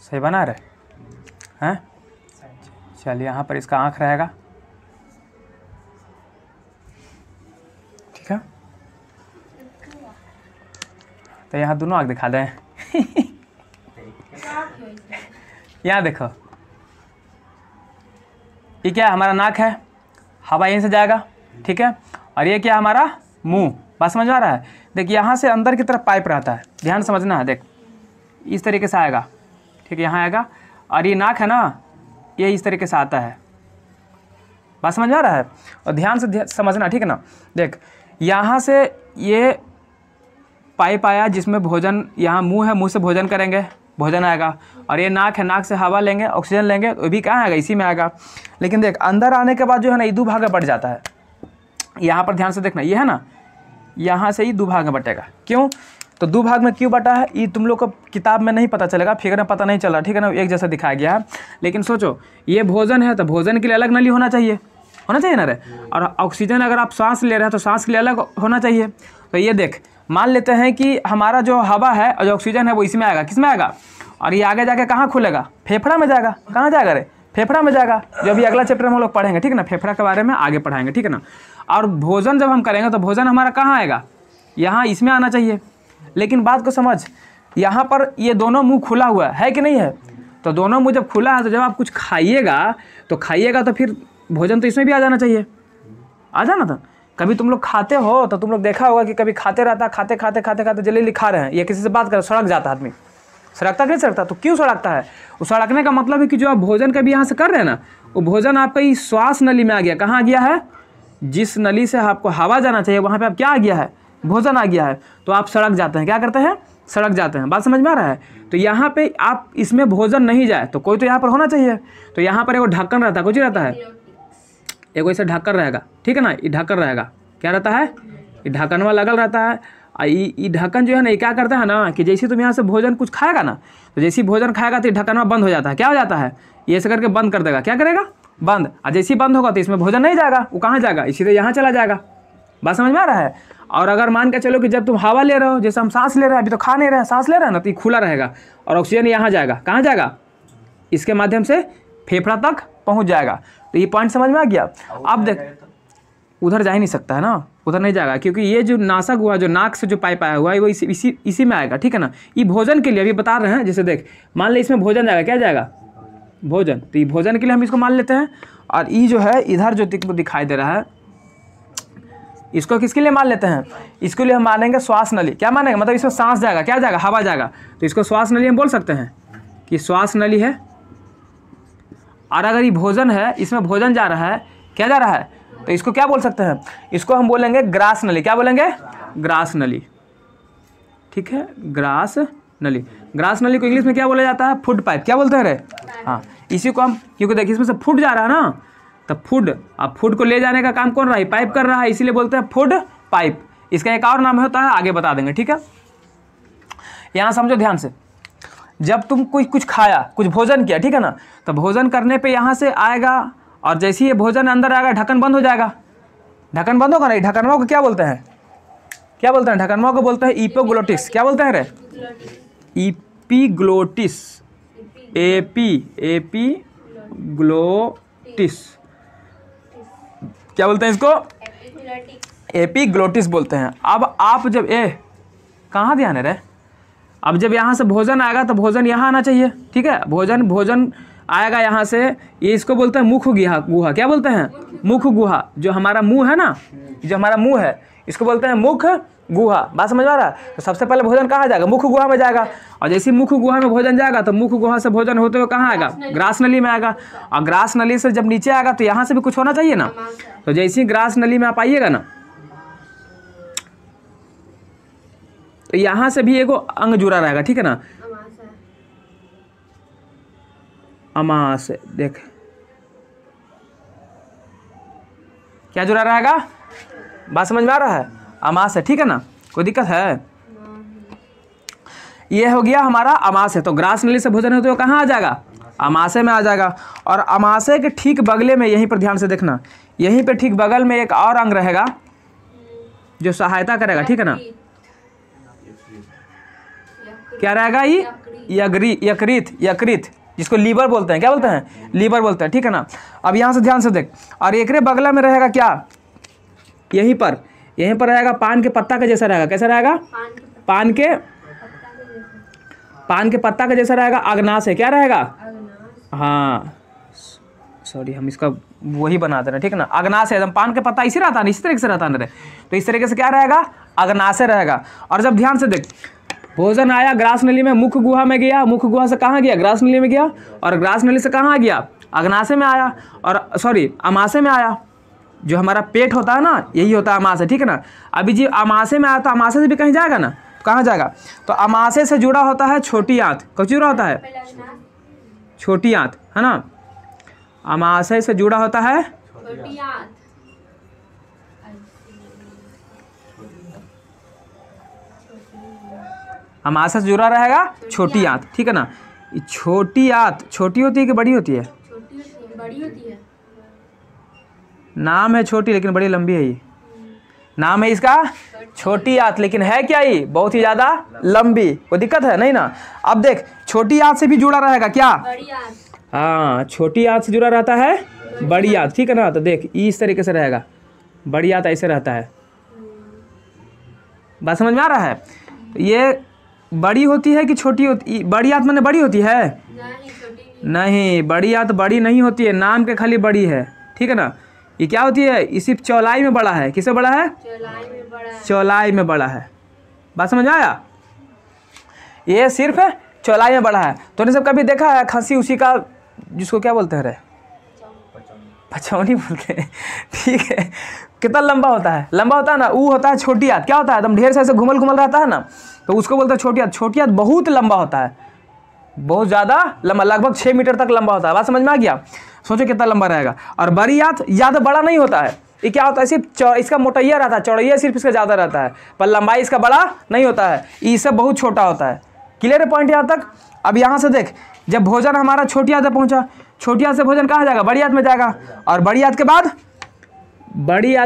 Speaker 1: सही बना रहे हैं? चलिए यहाँ पर इसका आँख रहेगा, ठीक है। तो यहाँ दोनों आँख दिखा दें। यहाँ देखो, ये क्या हमारा नाक है, हवा यहीं से जाएगा, ठीक है। और ये क्या हमारा मुंह, बात समझ आ रहा है? देख यहाँ से अंदर की तरफ पाइप रहता है, ध्यान समझना है। देख इस तरीके से आएगा, ठीक है, यहाँ आएगा। और ये नाक है ना, ये इस तरीके से आता है, बात समझ आ रहा है? और ध्यान से समझना, ठीक है ना। देख यहाँ से ये पाइप आया जिसमें भोजन, यहाँ मुंह है, मुंह से भोजन करेंगे, भोजन आएगा। और ये नाक है, नाक से हवा लेंगे, ऑक्सीजन लेंगे, वो भी कहाँ आएगा? इसी में आएगा। लेकिन देख अंदर आने के बाद जो है ना, ये दो भाग में बढ़ जाता है। यहाँ पर ध्यान से देखना, ये है ना, यहाँ से ही दो भाग में बटेगा। क्यों? तो दो भाग में क्यों बटा है ये तुम लोग को किताब में नहीं पता चलेगा, फिगर में पता नहीं चल रहा, ठीक है ना, एक जैसा दिखाया गया है। लेकिन सोचो ये भोजन है तो भोजन के लिए अलग नली होना चाहिए ना रे। और ऑक्सीजन अगर आप सांस ले रहे हैं तो सांस के लिए अलग होना चाहिए। तो ये देख मान लेते हैं कि हमारा जो हवा है और जो ऑक्सीजन है वो इसमें आएगा, किस में आएगा? और ये आगे जाके कहाँ खुलेगा? फेफड़ा में जाएगा। कहाँ जाएगा रे? फेफड़ा में जाएगा, जो अभी अगला चैप्टर में हम लोग पढ़ेंगे, ठीक है ना, फेफड़ा के बारे में आगे पढ़ाएंगे, ठीक है ना। और भोजन जब हम करेंगे तो भोजन हमारा कहाँ आएगा? यहाँ इसमें आना चाहिए। लेकिन बात को समझ, यहाँ पर ये दोनों मुंह खुला हुआ है कि नहीं है? तो दोनों मुंह जब खुला है तो जब आप कुछ खाइएगा तो फिर भोजन तो इसमें भी आ जाना चाहिए, आ जाना था। कभी तुम लोग खाते हो तो तुम लोग देखा होगा कि कभी खाते रहता, खाते खाते खाते खाते जल्दी खा रहे हैं, या किसी से बात कर, सड़क जाता आदमी, सड़कता कि नहीं सड़कता? तो क्यों सड़कता है? वो सड़कने का मतलब है कि जो आप भोजन कभी यहाँ से कर रहे हैं ना, वो भोजन आपका इस श्वास नली में आ गया। कहाँ आ गया है? जिस नली से आपको हवा जाना चाहिए वहाँ पे आप क्या आ गया है? भोजन आ गया है, तो आप सड़क जाते हैं। क्या करते हैं? सड़क जाते हैं। बात समझ में आ रहा है? तो यहाँ पे आप इसमें भोजन नहीं जाए तो कोई तो यहाँ पर होना चाहिए। तो यहाँ पर एगो ढक्कन रहता है, कुछ रहता है, एगो ऐसे ढक्कन रहेगा, ठीक है ना, ये ढक्कन रहेगा। क्या रहता है? ये ढक्कनवा लगल रहता है। ये ढक्कन जो है ना, ये क्या करता है ना कि जैसे तुम यहाँ से भोजन कुछ खाएगा ना, तो जैसे भोजन खाएगा तो ये ढक्कनवा बंद हो जाता है। क्या हो जाता है? ये ऐसे करके बंद कर देगा। क्या करेगा? बंद। और जैसे ही बंद होगा तो इसमें भोजन नहीं जाएगा, वो कहाँ जाएगा? इसी तरह यहाँ चला जाएगा। बात समझ में आ रहा है? और अगर मान के चलो कि जब तुम हवा ले रहे हो, जैसे हम सांस ले रहे हैं, अभी तो खा नहीं रहे हैं, सांस ले रहे हैं ना, तो ये खुला रहेगा और ऑक्सीजन यहाँ जाएगा। कहाँ जाएगा? इसके माध्यम से फेफड़ा तक पहुँच जाएगा। तो ये पॉइंट समझ में आ गया? अब देख, उधर जा ही नहीं सकता है ना, उधर नहीं जाएगा, क्योंकि ये जो नासा हुआ, जो नाक से जो पाइप आया हुआ है, वो इसी में आएगा, ठीक है ना। ये भोजन के लिए अभी बता रहे हैं। जैसे देख, मान ले इसमें भोजन जाएगा, क्या जाएगा? भोजन। तो ये भोजन के लिए हम इसको मान लेते हैं। और ये जो है इधर जो दिखाई दे रहा है, इसको किसके लिए मान लेते हैं? इसके लिए हम मानेंगे श्वास नली। क्या मानेंगे? मतलब इसमें सांस जाएगा, क्या जाएगा? हवा जाएगा। तो इसको श्वास नली हम बोल सकते हैं कि श्वास नली है। और अगर ये भोजन है, इसमें भोजन जा रहा है, क्या जा रहा है? तो इसको क्या बोल सकते हैं? इसको हम बोलेंगे ग्रास नली। क्या बोलेंगे? ग्रास नली, ठीक है, ग्रास नली। ग्रास नली को इंग्लिश में क्या बोला जाता है? Food pipe. क्या बोलते हैं रे? हाँ, इसी को हम, क्योंकि देखिए इसमें से फूड जा रहा है ना, तब फूड, अब फूड को ले जाने का काम कौन रहा है? पाइप कर रहा है, इसीलिए बोलते हैं फूड पाइप। इसका एक और नाम होता है, आगे बता देंगे, ठीक है। यहाँ समझो ध्यान से, जब तुम कुछ खाया, कुछ भोजन किया, ठीक है ना, तो भोजन करने पे यहाँ से आएगा, और जैसे ही ये भोजन अंदर आएगा ढक्कन बंद हो जाएगा। ढक्कन बंद होगा ना, ढक्कनवा को क्या बोलते हैं? क्या बोलते हैं? ढक्कनवा को बोलते हैं इपिग्लोटिस। क्या बोलते हैं रे? इपिग्लोटिस। एपिग्लोटिस। क्या बोलते हैं इसको? एपिग्लोटिस बोलते हैं। अब आप जब कहाँ ध्यान है रे? अब जब यहाँ से भोजन आएगा तो भोजन यहाँ आना चाहिए, ठीक है। भोजन आएगा यहाँ से, ये इसको बोलते हैं मुख गुहा। क्या बोलते हैं? मुख गुहा। जो हमारा मुंह है ना, जो हमारा मुंह है, इसको बोलते हैं मुख गुहा। बात समझ आ रहा है? तो सबसे पहले भोजन कहाँ जाएगा? मुख गुहा में जाएगा। और जैसे मुख गुहा में भोजन जाएगा तो मुख गुहा से भोजन होते हुए कहाँ आएगा? ग्रास नली में आएगा। और ग्रास नली से जब नीचे आएगा तो यहाँ से भी कुछ होना चाहिए ना। तो जैसे ही ग्रास नली में आप आइएगा ना, तो यहाँ से भी एगो अंग जुड़ा रहेगा, ठीक है ना। अमाशय, देख क्या जुड़ा रहेगा? बात समझ में आ रहा है? अमाशय, ठीक है ना, कोई दिक्कत है? ये हो गया हमारा अमाशय। तो ग्रास नली से भोजन होते हुए कहाँ आ जाएगा? अमाशय में आ जाएगा। और अमाशय के ठीक बगले में, यहीं पर ध्यान से देखना, यहीं पे ठीक बगल में एक और अंग रहेगा जो सहायता करेगा, ठीक है ना। क्या रहेगा? ये यकृत, जिसको लीवर बोलते हैं। क्या बोलते हैं? लीवर बोलते हैं, ठीक है ना। अब यहाँ से ध्यान से देख, और एकरे बगला में रहेगा क्या? यहीं पर रहेगा पान के पत्ता के जैसा रहेगा। कैसा रहेगा? पान के पत्ता के जैसा रहेगा। अग्नाशय। क्या रहेगा? हाँ, सॉरी, हम इसका वही बना दे रहे हैं, ठीक है ना। अग्नाशय, एकदम पान के पत्ता इसी रहता है, इसी तरीके से रहता है। तो इस तरीके से क्या रहेगा? अग्नाशय रहेगा। और जब ध्यान से देख, भोजन आया ग्रास नली में, मुख गुहा में गया, मुख गुहा से कहाँ गया? ग्रास नली में गया। और ग्रास नली से कहाँ गया? अग्नाशय में आया, और सॉरी अमाशय में आया। जो हमारा पेट होता है ना, यही होता है अमाशय, ठीक है ना। अभी जी अमाशय में आया तो अमाशय से भी कहीं जाएगा ना, कहाँ जाएगा? तो अमाशय से जुड़ा होता है छोटी आंत। कब जुड़ा होता है? छोटी आंत, है ना। अमाशय से जुड़ा होता है अमाशय से जुड़ा रहेगा छोटी आंत, ठीक है ना। छोटी आंत छोटी होती है कि बड़ी होती है?
Speaker 2: बड़ी होती है।
Speaker 1: नाम है छोटी, लेकिन बड़ी लंबी है। ये नाम है इसका छोटी आंत, लेकिन है क्या? ये बहुत ही ज्यादा लंबी। कोई दिक्कत है? नहीं ना। अब देख, छोटी आंत से भी जुड़ा रहेगा क्या?
Speaker 2: बड़ी आंत।
Speaker 1: हाँ, छोटी आंत से जुड़ा रहता है बड़ी आंत, ठीक है ना। तो देख, इस तरीके से रहेगा, बड़ी आंत ऐसे रहता है। बात समझ में आ रहा है? ये बड़ी होती है कि छोटी होती? बड़ी आंत माने बड़ी होती है?
Speaker 2: नहीं, छोटी
Speaker 1: नहीं, बड़ी आंत बड़ी नहीं होती है, नाम के खाली बड़ी है, ठीक है ना। ये क्या होती है, ये सिर्फ चौलाई में बड़ा है। किससे बड़ा है?
Speaker 2: चौलाई में बड़ा है।
Speaker 1: चौलाई में बड़ा है। बात समझ आया? ये सिर्फ चौलाई में बड़ा है। तो ने सब कभी देखा है खसी उसी का, जिसको क्या बोलते हैं रे, पचौनी बोलते हैं, ठीक है। कितना लंबा होता है? लंबा होता है ना, वो होता है छोटी हाथ। क्या होता है, एकदम ढेर से ऐसे घुमल घुमल रहता है ना, तो उसको बोलते हैं छोटी हाथ। छोटी हाथ बहुत लंबा होता है, बहुत ज़्यादा लंबा, लगभग 6 मीटर तक लंबा होता है। बात समझ में आ गया? सोचो कितना लंबा रहेगा। और बड़ी हाथ ज़्यादा बड़ा नहीं होता है। ये क्या होता है, सिर्फ इसका मोटैया रहता है, चौड़ैया सिर्फ इसका ज़्यादा रहता है, पर लंबाई इसका बड़ा नहीं होता है। ये सब बहुत छोटा होता है। क्लियर है पॉइंट यहाँ तक? अब यहाँ से देख, जब भोजन हमारा छोटी हाथ से पहुँचा, छोटी हाथ से भोजन कहाँ जाएगा? बड़ी हाथ में जाएगा। और बड़ी हाथ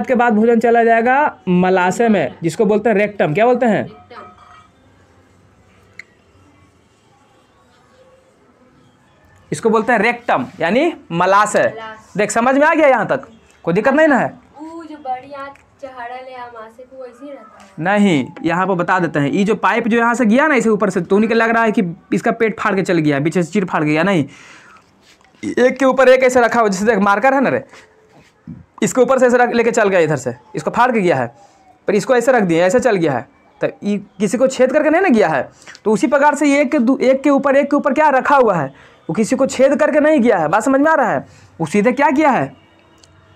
Speaker 1: के बाद भोजन चला जाएगा मलाशय में, जिसको बोलते हैं रेक्टम। क्या बोलते हैं? इसको बोलते हैं रेक्टम, यानी मलाशय। देख समझ में आ गया यहाँ तक? कोई दिक्कत नहीं ना है?
Speaker 2: वो जो बड़ी आँख चढ़ा ले आमाशय को वैसे ही रहता है?
Speaker 1: नहीं, यहाँ पर बता देते हैं। ये जो पाइप जो यहाँ से गया ना इसे ऊपर से, तो उन्हीं लग रहा है कि इसका पेट फाड़ के चल गया, पीछे से चीर फाड़ गया। नहीं, एक के ऊपर एक ऐसे रखा हुआ, जैसे देख मार्कर है ना रे, इसके ऊपर से ऐसे रख लेके चल गया, इधर से इसको फाड़ के गया है, पर इसको ऐसे रख दिया, ऐसे चल गया है। तो ये किसी को छेद करके नहीं ना गया है। तो उसी प्रकार से एक के ऊपर क्या रखा हुआ है, वो किसी को छेद करके नहीं गया है। बात समझ में आ रहा है? वो सीधे क्या किया है,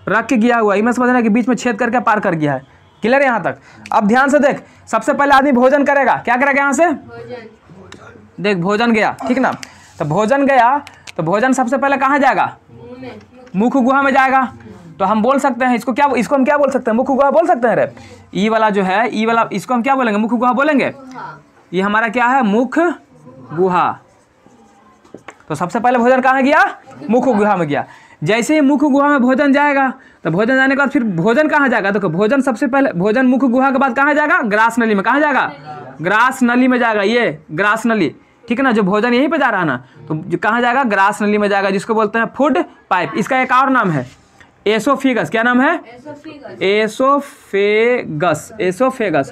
Speaker 1: रख के गया हुआ। मैं समझना कि बीच में छेद करके पार कर गया है। क्लियर है यहाँ तक? अब ध्यान से देख, सबसे पहले आदमी भोजन करेगा। क्या करेगा? यहाँ से देख, भोजन गया, ठीक ना। तो भोजन गया, तो भोजन सबसे पहले कहाँ जाएगा? मुख गुहा में जाएगा। तो हम बोल सकते हैं इसको हम क्या बोल सकते हैं? मुख गुहा बोल सकते हैं रे। ई वाला जो है, ई वाला, इसको हम क्या बोलेंगे? मुख गुहा बोलेंगे। ये हमारा क्या है? मुख गुहा। तो सबसे पहले भोजन कहाँ गया? मुख गुहा में गया। जैसे ही मुख गुहा में भोजन जाएगा, तो भोजन जाने के बाद फिर भोजन कहाँ जाएगा? देखो, भोजन सबसे पहले, भोजन मुख गुहा के बाद कहाँ जाएगा? ग्रास नली में। कहाँ जाएगा? ग्रास नली में जाएगा। ये ग्रास नली, ठीक है ना। जो भोजन यहीं पे जा रहा है ना, तो जो कहाँ जाएगा? ग्रास नली में जाएगा, जिसको बोलते हैं फूड पाइप। इसका एक और नाम है एसोफेगस। क्या नाम है? एसोफेगस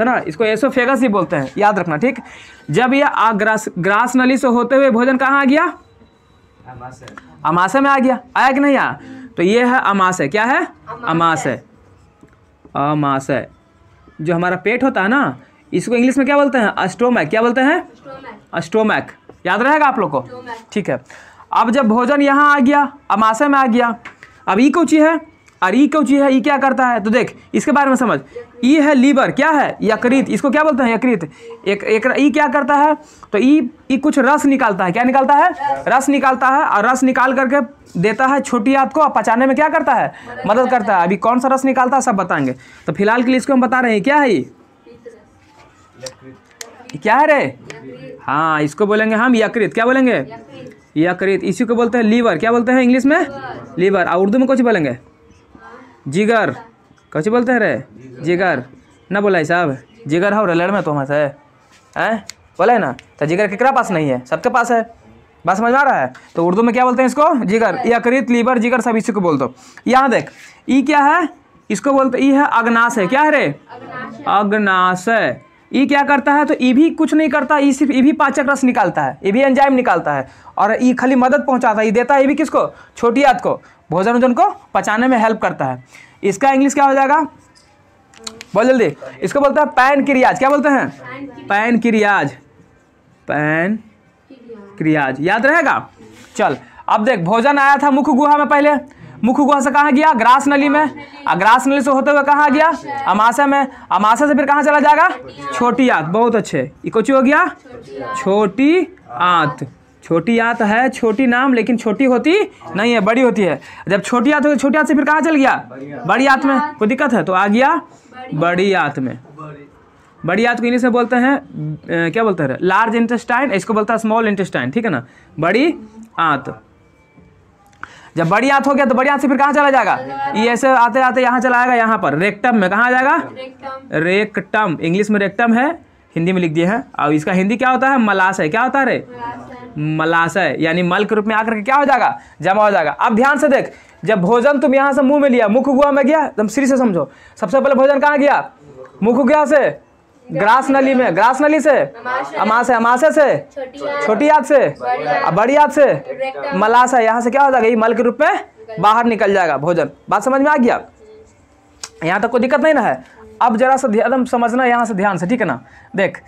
Speaker 1: है ना। इसको एसोफेगस ही बोलते हैं, याद रखना, ठीक। जब ये ग्रास नली से होते हुए भोजन कहाँ आ गया? अमाशय में आ गया। आया कि नहीं आया? तो ये है अमाशय। क्या है? अमाशय। अमाशय जो हमारा पेट होता है ना, इसको इंग्लिश में क्या बोलते हैं? स्टोमक। क्या बोलते हैं? स्टोमक। याद रहेगा आप लोग को? ठीक है। अब जब भोजन यहाँ आ गया, अमाशय में आ गया, अब ई कौची है और ई कौची है? ई क्या करता है? तो देख इसके बारे में समझ। ई है लीवर। क्या है? यकृत। इसको क्या बोलते हैं? यकृत। एक ई क्या करता है? तो ई कुछ रस निकालता है। क्या निकालता है? रस निकालता है, और रस निकाल करके देता है छोटी आंत को, और पचाने में क्या करता है? मदद करता है। अभी कौन सा रस निकालता है सब बताएंगे। तो फिलहाल के लिए इसको हम बता रहे हैं, क्या है ये? क्या है रे? हाँ, इसको बोलेंगे हम यकृत। क्या बोलेंगे? यकृत। इसी को बोलते हैं लीवर। क्या बोलते हैं इंग्लिश में? लीवर। और उर्दू में कुछ बोलेंगे? जिगर। कुछ बोलते हैं रे? जिगर ना बोला साहब? जिगर हो लड़ में तो हम है बोले ना। तो जिगर केकरा पास नहीं है? सबके पास है। बात समझ में आ रहा है? तो उर्दू में क्या बोलते हैं इसको? जिगर। यकृत, लीवर, जिगर सब इसी को बोल दो। यहाँ देख, ई क्या है? इसको बोलते, ई है अग्नाशय। क्या है रे? अग्नाशय। ई क्या करता है? तो ई भी कुछ नहीं करता, ई सिर्फ ई भी पाचक रस निकालता है, ई भी एंजाइम निकालता है, और ई खाली मदद पहुंचाता है। ई देता है ई भी किसको? छोटी आंत को। भोजन वोजन को पचाने में हेल्प करता है। इसका इंग्लिश क्या हो जाएगा? बोल जल्दी। इसको बोलते हैं पैनक्रियाज। क्या बोलते हैं? पैनक्रियाज। पैनक्रियाज। याद रहेगा? चल, अब देख, भोजन आया था मुख गुहा में। पहले मुख गुहा से कहाँ गया? ग्रास नली में। और ग्रास नली से होते हुए कहाँ गया? अमाशय में। अमाशय से फिर कहाँ चला जाएगा? छोटी आंत। बहुत अच्छे। ये कुछ हो गया? छोटी आंत। छोटी आंत है, छोटी नाम, लेकिन छोटी होती नहीं है, बड़ी होती है। जब छोटी आंत होगी, छोटी आंत से फिर कहाँ चल गया? बड़ी आंत में। कोई दिक्कत है? तो आ गया बड़ी आंत में। बड़ी आंत को इंग्लिश में बोलते हैं क्या बोलते हैं? Large intestine. इसको बोलता है स्मॉल इंटेस्टाइन, ठीक है ना। बड़ी आंत। जब बड़ी आंत हो गया, तो बड़ी आंत से फिर कहाँ चला जाएगा? ये ऐसे आते आते यहाँ चला आएगा, यहाँ पर रेक्टम में। कहाँ जाएगा? रेक्टम। इंग्लिश में रेक्टम है, हिंदी में लिख दिए हैं। और इसका हिंदी क्या होता है? मलाशय। क्या होता है रे? मलाशय। यानी मल के रूप में आकर के क्या हो जाएगा? जमा हो जाएगा। अब ध्यान से देख, जब भोजन तुम यहाँ से मुंह में लिया, मुख गुहा में गया, तुम श्री से समझो। सबसे पहले भोजन कहाँ गया? मुख गुहा से ग्रास नली में। ग्रास नली से अमाशय। अमाशय से छोटी आंत से, और बड़ी आंत से मलाशय। यहाँ से क्या हो जाएगा? ये मल के रूप में बाहर निकल जाएगा भोजन। बात समझ में आ गया? यहाँ तक कोई दिक्कत नहीं ना है। अब जरा सा एकदम समझना यहाँ से ध्यान से, ठीक है ना। देख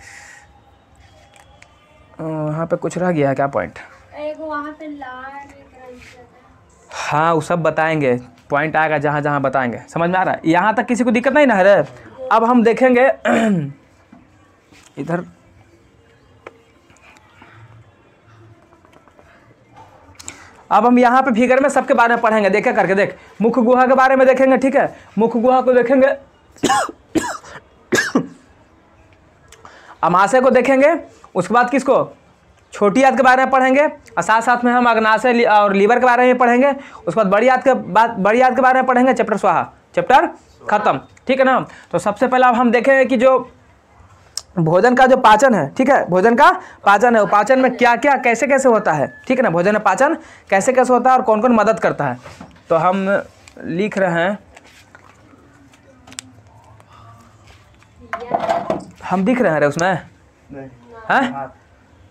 Speaker 1: यहाँ पे कुछ रह गया है क्या पॉइंट?
Speaker 2: एक वहाँ पे लाल एक रंग का था।
Speaker 1: हाँ वो सब बताएंगे, पॉइंट आएगा जहाँ जहाँ बताएंगे, समझ में आ रहा है? यहाँ तक किसी को दिक्कत नहीं ना है रे? अब हम देखेंगे इधर, अब हम यहाँ पे फिगर में सबके बारे में पढ़ेंगे, देखे करके देख। मुख्य गुहा के बारे में देखेंगे, ठीक है, मुख्य गुहा को देखेंगे, अमाशय को देखेंगे, उसके बाद किसको, छोटी आंत के बारे में पढ़ेंगे, और साथ साथ में हम अग्नाशय और लीवर के बारे में पढ़ेंगे। उसके बाद बड़ी आंत के बारे में पढ़ेंगे। चैप्टर स्वाहा, चैप्टर खत्म, ठीक है ना। तो सबसे पहले अब हम देखेंगे कि जो भोजन का जो पाचन है, ठीक है, भोजन का पाचन है, वो पाचन में क्या क्या कैसे कैसे होता है, ठीक है ना। भोजन में पाचन कैसे कैसे होता है और कौन कौन मदद करता है। तो हम लिख रहे हैं, हम दिख रहे हैं रे उसमें, हैं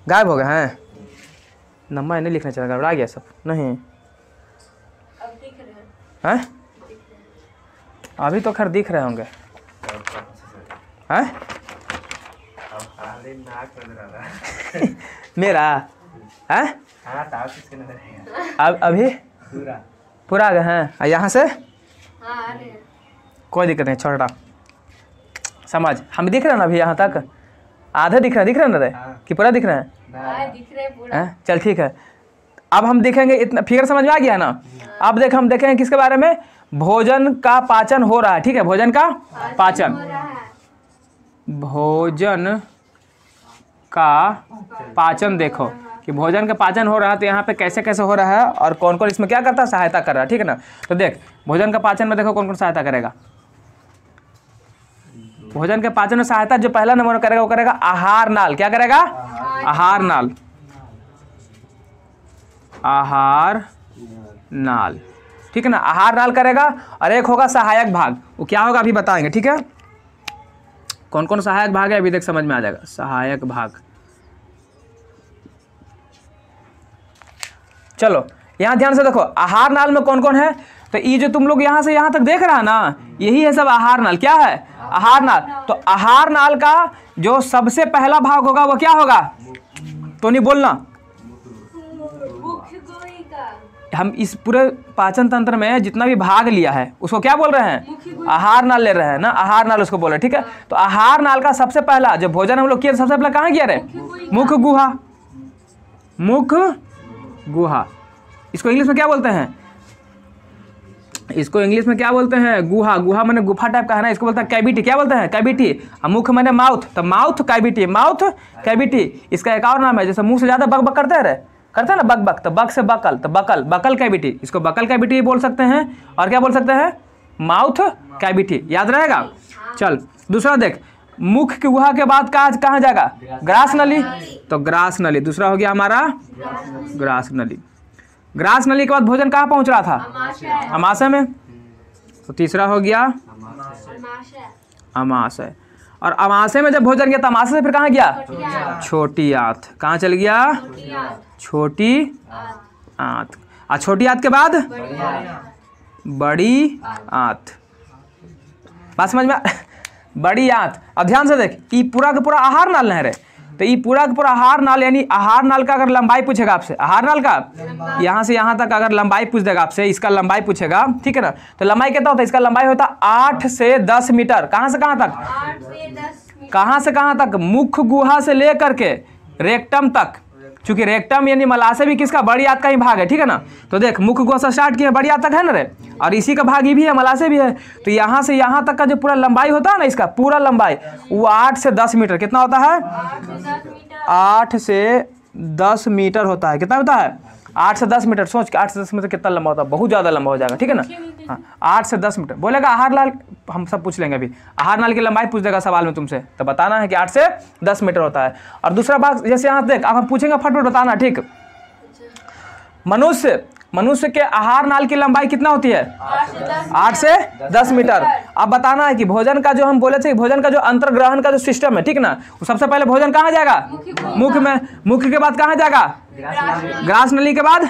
Speaker 1: गायब हो गए हैं, नंबर नहीं लिखना चाहिए, गड़बड़ा गया सब। नहीं
Speaker 2: अब दिख रहे हैं।
Speaker 1: हैं अभी तो खैर दिख रहे होंगे, हैं मेरा है अब अभी पूरा आ गए हैं यहाँ से,
Speaker 2: हाँ आ रहे हैं।
Speaker 1: कोई दिक्कत नहीं, छोटा समझ। हम दिख रहे हैं ना अभी यहाँ तक, आधे दिख रहे हैं ना रे कि पूरा दिख रहे हैं?
Speaker 2: हाँ दिख रहे हैं पूरा।
Speaker 1: हैं चल ठीक है। अब हम देखेंगे, इतना फिगर समझ में आ गया ना। अब देख हम देखेंगे किसके बारे में, भोजन का पाचन हो रहा है, ठीक है, भोजन का पाचन,
Speaker 2: हो रहा है।
Speaker 1: भोजन का पाचन देखो कि भोजन का पाचन हो रहा है, तो यहाँ पे कैसे कैसे हो रहा है और कौन कौन इसमें क्या करता है, सहायता कर रहा है, ठीक है ना। तो देख भोजन का पाचन में देखो कौन कौन सहायता करेगा। भोजन के पाचन में सहायता जो पहला नंबर करेगा वो करेगा आहार नाल। क्या करेगा? आहार नाल, आहार नाल, ठीक है ना, आहार नाल करेगा। और एक होगा सहायक भाग, वो क्या होगा अभी बताएंगे, ठीक है। कौन कौन सहायक भाग है अभी देख समझ में आ जाएगा। सहायक भाग, चलो यहाँ ध्यान से देखो, आहार नाल में कौन कौन है। तो ये जो तुम लोग यहाँ से यहाँ तक देख रहा है ना, यही है सब आहार नाल। क्या है? आहार नाल। तो आहार नाल का जो सबसे पहला भाग होगा वो क्या होगा, तो नहीं बोलना।
Speaker 2: मुख्य गोही का,
Speaker 1: हम इस पूरे पाचन तंत्र में जितना भी भाग लिया है उसको क्या बोल रहे हैं, आहार नाल ले रहे हैं ना, आहार नाल उसको बोल रहे हैं, ठीक है। तो आहार नाल का सबसे पहला जो भोजन हम लोग किया सबसे पहले कहाँ किया रे, मुख गुहा, मुख गुहा। इसको इंग्लिश में क्या बोलते हैं, इसको इंग्लिश में क्या बोलते हैं, गुहा। गुहा मैंने गुफा टाइप का है ना, इसको बोलते हैं कैविटी। क्या बोलते हैं, कैविटी। मुख मैंने माउथ, तो माउथ कैविटी, माउथ कैविटी। इसका एक और नाम है, जैसे मुंह से ज्यादा बक बक करते हैं रे, करते हैं ना बक बक, तो बक से बकल, तो बकल, बकल कैविटी, इसको बकल कैविटी बोल सकते हैं। और क्या बोल सकते हैं, माउथ कैविटी। याद रहेगा। चल दूसरा देख, मुख की गुहा के बाद कहाँ जाएगा, ग्रास नली, तो ग्रास नली दूसरा हो गया हमारा, ग्रास नली। ग्रास नली के बाद भोजन कहाँ पहुंच रहा था, अमाशय में, तो तीसरा हो गया अमाशय। और अमाशय में जब भोजन गया तो अमाशय से फिर कहाँ गया, छोटी आंत। कहाँ चल गया, छोटी आंत। और छोटी आंत के बाद बड़ी आंत। बात समझ में बड़ी आंत। अब ध्यान से देख, ये पूरा का पूरा आहार नाल है रे, तो ये पूरा का पूरा आहार नाल, यानी आहार नाल का अगर लंबाई पूछेगा आपसे, आहार नाल का यहाँ से यहाँ तक अगर लंबाई पूछ देगा आपसे, इसका लंबाई पूछेगा, ठीक है ना। तो लंबाई कितना होता है, इसका लंबाई होता है 8 से 10 मीटर। कहाँ से कहाँ तक,
Speaker 2: 8 से 10 मीटर।
Speaker 1: कहाँ से कहाँ तक, मुख गुहा से लेकर के रेक्टम तक। चूंकि रेक्टम यानी मलाशय भी किसका, बड़ी आंत का ही भाग है, ठीक है ना। तो देख मुख गुहा से स्टार्ट किया, बड़ी आंत तक है ना रे, और इसी का भाग ये भी है, मलाशय भी है। तो यहाँ से यहाँ तक का जो पूरा लंबाई होता है ना, इसका पूरा लंबाई वो 8 से 10 मीटर। कितना होता है, 8 से 10 मीटर होता है। कितना होता है, 8 से 10 मीटर। सोच के 8 से 10 मीटर कितना लंबा होता है, बहुत ज़्यादा लंबा हो जाएगा, ठीक है ना। हाँ 8 से 10 मीटर बोलेगा। आहार नाल हम सब पूछ लेंगे अभी, आहार नाल की लंबाई पूछ देगा सवाल में तुमसे, तो बताना है कि 8 से 10 मीटर होता है। और दूसरा बात, जैसे यहाँ देख, अब हम पूछेंगे फटफट बताना, ठीक। मनुष्य के आहार नाल की लंबाई कितना होती है, 8 से 10 मीटर। अब बताना है कि भोजन का जो हम बोले थे, भोजन का जो अंतर्ग्रहण का जो सिस्टम है, ठीक ना, वो सबसे पहले भोजन कहाँ जाएगा, मुख में। मुख के बाद कहाँ जाएगा, ग्रास नली के बाद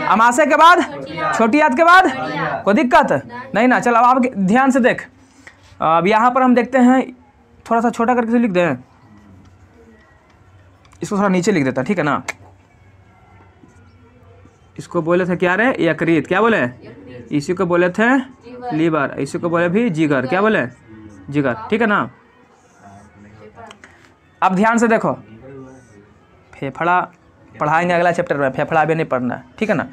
Speaker 1: अमाशय के बाद छोटी आंत के बाद। कोई दिक्कत नहीं ना। चल अब आप ध्यान से देख, अब यहाँ पर हम देखते हैं, थोड़ा सा छोटा करके लिख दें, इसको थोड़ा नीचे लिख देता, ठीक है ना। इसको बोले थे क्या रे, यकृत, क्या बोले, इसी को बोले थे लीवर, इसी को बोले भी जिगर, क्या बोले, जिगर, ठीक है ना। अब ध्यान से देखो, फेफड़ा पढ़ाएंगे अगला चैप्टर में, फेफड़ा भी नहीं पढ़ना है, ठीक है ना।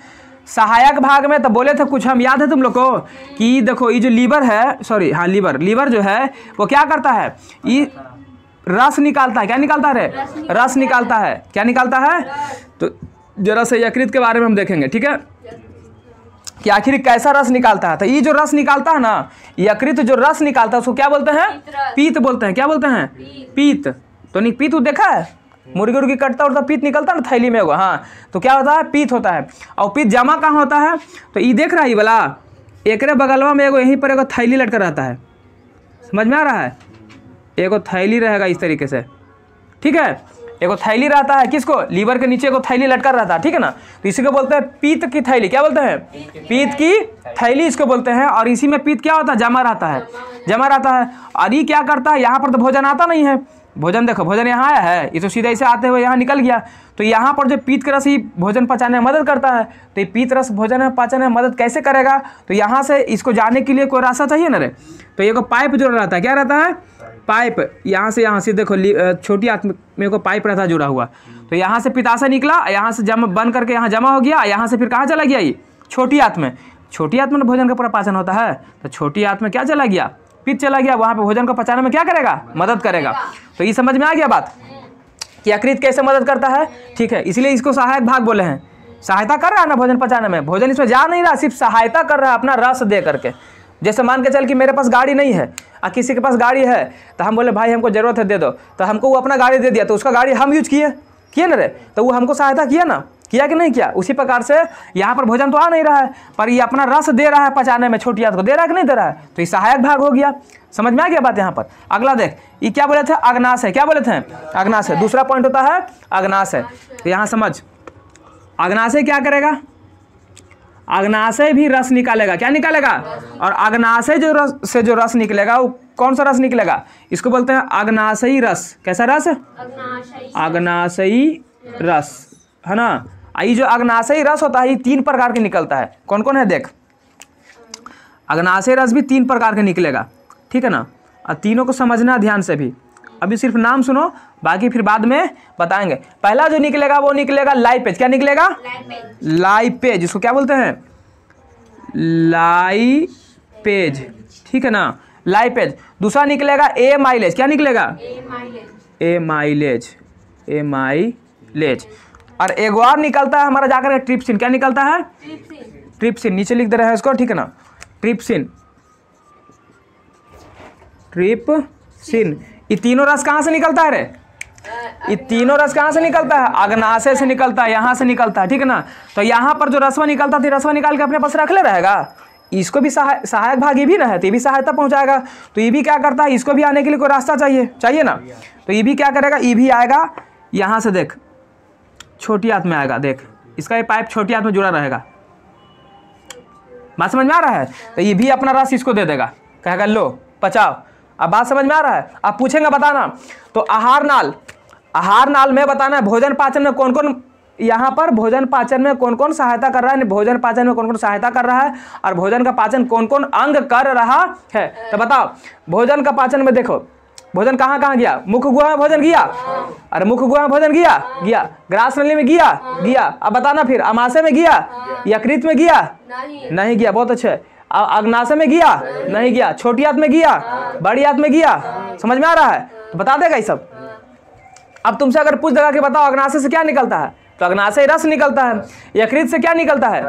Speaker 1: सहायक भाग में तो बोले थे कुछ हम, याद है तुम लोग को कि देखो ये जो लीवर है, सॉरी हाँ लीवर जो है वो क्या करता है, ये रस निकालता है, क्या निकालता है रे, रस निकालता है, क्या निकालता है। तो जरा से यकृत के बारे में हम देखेंगे, ठीक है, कि आखिर कैसा रस निकालता है। तो ये जो रस निकालता है ना, यकृत जो रस निकालता है उसको क्या बोलते हैं, पीत बोलते हैं, क्या बोलते हैं, पीत। तो नहीं पीत देखा है, मुर्गी उर्गी कटता उड़ता पीत निकलता है ना थैली में होगा, हाँ, तो क्या होता है, पीत होता है। और पीत जमा कहाँ होता है, तो ये देख रहा है ये वाला, एक बगलवा में एगो यहीं पर एगो थैली लटका रहता है, समझ में आ रहा है, एगो थैली रहेगा इस तरीके से, ठीक है, एगो थैली रहता है, किसको, लीवर के नीचे एगो थैली लटका रहता है, ठीक है ना। तो इसी को बोलते हैं पीत की थैली, क्या बोलते हैं, पीत की थैली इसको बोलते हैं। और इसी में पीत क्या होता है, जमा रहता है, जमा रहता है। और ये क्या करता है, यहाँ पर तो भोजन आता नहीं है, भोजन देखो, भोजन यहाँ आया है, ये तो सीधा इसे आते हुए यहाँ निकल गया। तो यहाँ पर जो पीत का रस ही भोजन पचाने में मदद करता है। तो ये पीत रस भोजन में पचाने में मदद कैसे करेगा, तो यहाँ से इसको जाने के लिए कोई रास्ता चाहिए ना रे। तो ये को पाइप जो रहता है, क्या रहता है, पाइप, यहाँ से देखो छोटी आंत में को पाइप रहता है जुड़ा हुआ। तो यहाँ से पिताशय निकला, यहाँ से जमा बन करके यहाँ जमा हो गया, यहाँ से फिर कहाँ चला गया, ये छोटी आंत में, छोटी आंत में भोजन का पूरा पाचन होता है। तो छोटी आंत में क्या चला गया, पित्त चला गया, वहाँ पे भोजन को पचाने में क्या करेगा, मदद करेगा। तो ये समझ में आ गया बात कि यकृत कैसे मदद करता है, ठीक है। इसलिए इसको सहायक भाग बोले हैं, सहायता कर रहा है ना भोजन पचाने में, भोजन इसमें जा नहीं रहा, सिर्फ सहायता कर रहा है अपना रस दे करके। जैसे मान के चल कि मेरे पास गाड़ी नहीं है और किसी के पास गाड़ी है, तो हम बोले भाई हमको ज़रूरत है दे दो, तो हमको वो अपना गाड़ी दे दिया, तो उसका गाड़ी हम यूज किए ना रे, तो वो हमको सहायता किया ना, किया कि नहीं किया। उसी प्रकार से यहाँ पर भोजन तो आ नहीं रहा है, पर ये अपना रस दे रहा है पचाने में, छोटी आंत को दे रहा है कि नहीं दे रहा है, तो ये सहायक भाग हो गया। समझ में आ गया बात यहाँ पर। अगला देख, ये क्या बोले थे, अग्नाशय, क्या बोले थे, अग्नाशय। दूसरा पॉइंट होता है अग्नाशय। तो यहाँ समझ, अग्नाशय क्या करेगा, अग्नाशय भी रस निकालेगा, क्या निकालेगा, और अग्नाशय जो रस निकलेगा वो कौन सा रस निकलेगा, इसको बोलते हैं अग्नाशयी रस। कैसा रस, अग्नाशयी रस, है ना। ये जो अग्नाशयी रस होता है ये 3 प्रकार के निकलता है। कौन कौन है देख, अग्नाशयी रस भी 3 प्रकार के निकलेगा, ठीक है ना। और तीनों को समझना ध्यान से भी, अभी सिर्फ नाम सुनो, बाकी फिर बाद में बताएंगे। पहला जो निकलेगा वो निकलेगा लाइपेज, क्या निकलेगा, लाइपेज, इसको क्या बोलते हैं, लाइपेज, ठीक है ना, लाइपेज। दूसरा निकलेगा एमाइलेज, क्या निकलेगा, एमाइलेज, एमाइलेज। और एक और निकलता है हमारा जाकर ट्रिप्सिन, क्या निकलता है, ट्रिप्सिन, नीचे लिख दे रहे हैं इसको, ठीक है ना, ट्रिप्सिन, ट्रिप्सिन। ये तीनों रस कहाँ से निकलता है रे, ये तीनों रस कहाँ से निकलता है, अग्नाशय से निकलता है, यहाँ से निकलता है, ठीक है ना। तो यहाँ पर जो रसवा निकलता था, रसवा निकाल के अपने पास रख ले रहेगा, इसको भी सहायक भाग ये भी ना है, तो ये भी सहायता पहुँचाएगा। तो ये भी क्या करता है, इसको भी आने के लिए कोई रास्ता चाहिए ना। तो ये भी क्या करेगा, ये भी आएगा यहाँ से, देख छोटी आंत में आएगा, देख इसका ये पाइप छोटी आंत में जुड़ा रहेगा, बात समझ में आ रहा है। तो ये भी अपना रस इसको दे देगा, कहेगा लो पचाओ। अब बात समझ में आ रहा है, आप पूछेंगे बताना। तो आहार नाल में बताना है भोजन पाचन में कौन कौन, यहाँ पर भोजन पाचन में कौन कौन सहायता कर रहा है, भोजन पाचन में कौन कौन सहायता कर रहा है, और भोजन का पाचन कौन कौन अंग कर रहा है। तो बताओ, भोजन का पाचन में देखो, भोजन कहाँ कहाँ गया, मुख गुहा में भोजन गया, अरे मुख गुहा में भोजन गया, ग्रास नली में गया। अब बताना फिर, अमाशय में गया, यकृत में गया, नहीं गया, बहुत अच्छे। अग्नाशय में गया, नहीं गया, छोटी आंत में गया, बड़ी आंत में गया, समझ में आ रहा है, तो बता देगा ये सब। अब तुमसे अगर पूछ देगा कि बताओ अग्नाशय से क्या निकलता है, तो अग्नाशय रस निकलता है। यकृत से क्या निकलता है,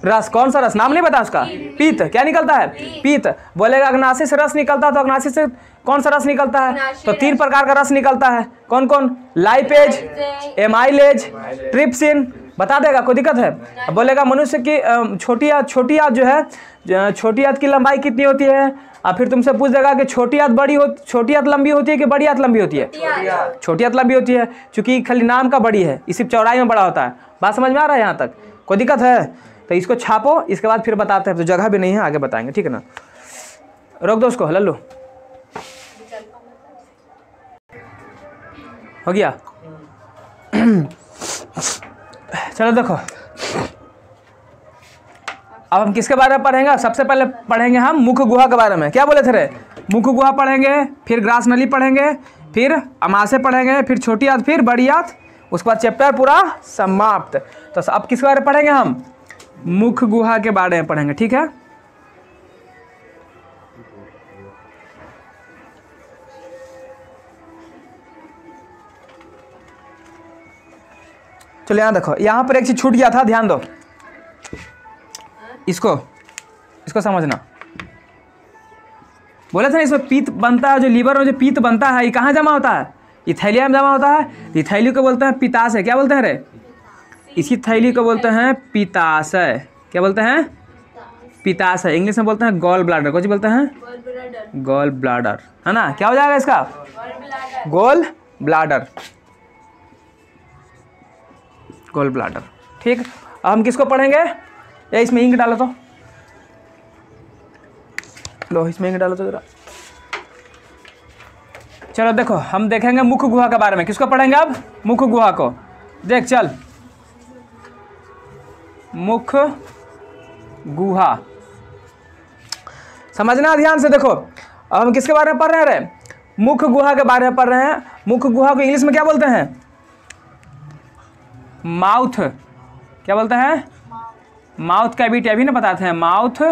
Speaker 1: रस, कौन सा रस, नाम नहीं पता उसका, पीत, क्या निकलता है, पीत। बोलेगा अग्नाशय से रस निकलता है, तो अग्नाशय से कौन सा रस निकलता है, तो 3 प्रकार का रस निकलता है। कौन कौन, लाइपेज, एमाइलेज, ट्रिप्सिन, बता देगा, कोई दिक्कत है। बोलेगा मनुष्य की छोटी आंत जो है, छोटी आंत की लंबाई कितनी होती है, और फिर तुमसे पूछ देगा कि छोटी आंत लंबी होती है कि बड़ी आंत लंबी होती है, छोटी आंत लंबी होती है, क्योंकि खाली नाम का बड़ी है, इसी चौड़ाई में बड़ा होता है। बात समझ में आ रहा है यहाँ तक, कोई दिक्कत है, तो इसको छापो, इसके बाद फिर बताते हैं, तो जगह भी नहीं है, आगे बताएंगे, ठीक है ना। रोक दो उसको, लल्लू। हो गया। चलो देखो, अब हम किसके बारे में पढ़ेंगे? सबसे पहले पढ़ेंगे हम मुख गुहा के बारे में। क्या बोले थे रे? मुख गुहा पढ़ेंगे, फिर ग्रास नली पढ़ेंगे, फिर अमाशय पढ़ेंगे, फिर छोटी आंत, फिर बड़ी आंत, उसके बाद चैप्टर पूरा समाप्त। तो अब किस बारे में पढ़ेंगे हम? मुख गुहा के बारे में पढ़ेंगे, ठीक है। चलो यहाँ देखो, यहाँ पर एक चीज छूट गया था, ध्यान दो। इसको समझना। बोले थे ना इसमें पीत बनता है, जो लीवर में जो पीत बनता है ये कहाँ जमा होता है? ये थैलिया में जमा होता है। ये थैली को बोलते हैं पित्ताशय। क्या बोलते हैं रे? इसी थैली को बोलते हैं पित्ताशय। क्या बोलते हैं? पित्ताशय। इंग्लिश में बोलते हैं गॉल ब्लाडर। कौन सी बोलते हैं? गॉल ब्लाडर, है ना। क्या हो जाएगा इसका? गॉल ब्लाडर, गॉल ब्लाडर, ठीक। अब हम किसको पढ़ेंगे? या इसमें इंक डालो तो, लो इसमें इंक डालो तो जरा। चलो देखो, हम देखेंगे मुख गुहा के बारे में। किसको पढ़ेंगे अब? मुख गुहा को। देख चल, मुख गुहा समझना ध्यान से। देखो अब हम किसके बारे में पढ़ रहे हैं? मुख गुहा के बारे में पढ़ रहे हैं। मुख गुहा को इंग्लिश में क्या बोलते हैं? माउथ। क्या बोलते हैं? Mouth cavity. अभी ना बताते हैं, माउथ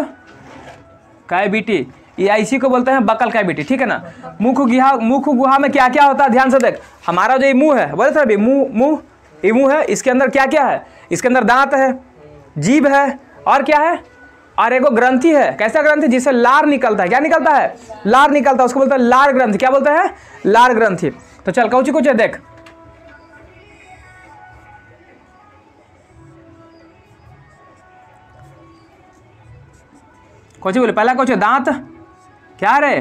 Speaker 1: कैविटी। या इसी को बोलते हैं बकल कैविटी, ठीक है ना। मुख गुहा में क्या क्या होता है ध्यान से देख। हमारा जो ये मुंह है, बोले थे अभी मुंह ये मुंह है, इसके अंदर क्या क्या है? इसके अंदर दांत है, जीभ है, और क्या है? और एगो ग्रंथि है। कैसा ग्रंथि? जिससे लार निकलता है। क्या निकलता है? लार निकलता है, उसको बोलते हैं लार ग्रंथि। क्या बोलते हैं? लार ग्रंथि। तो चल कौची कुछ है देख। कौची बोले? पहला कौची? दांत। क्या रे?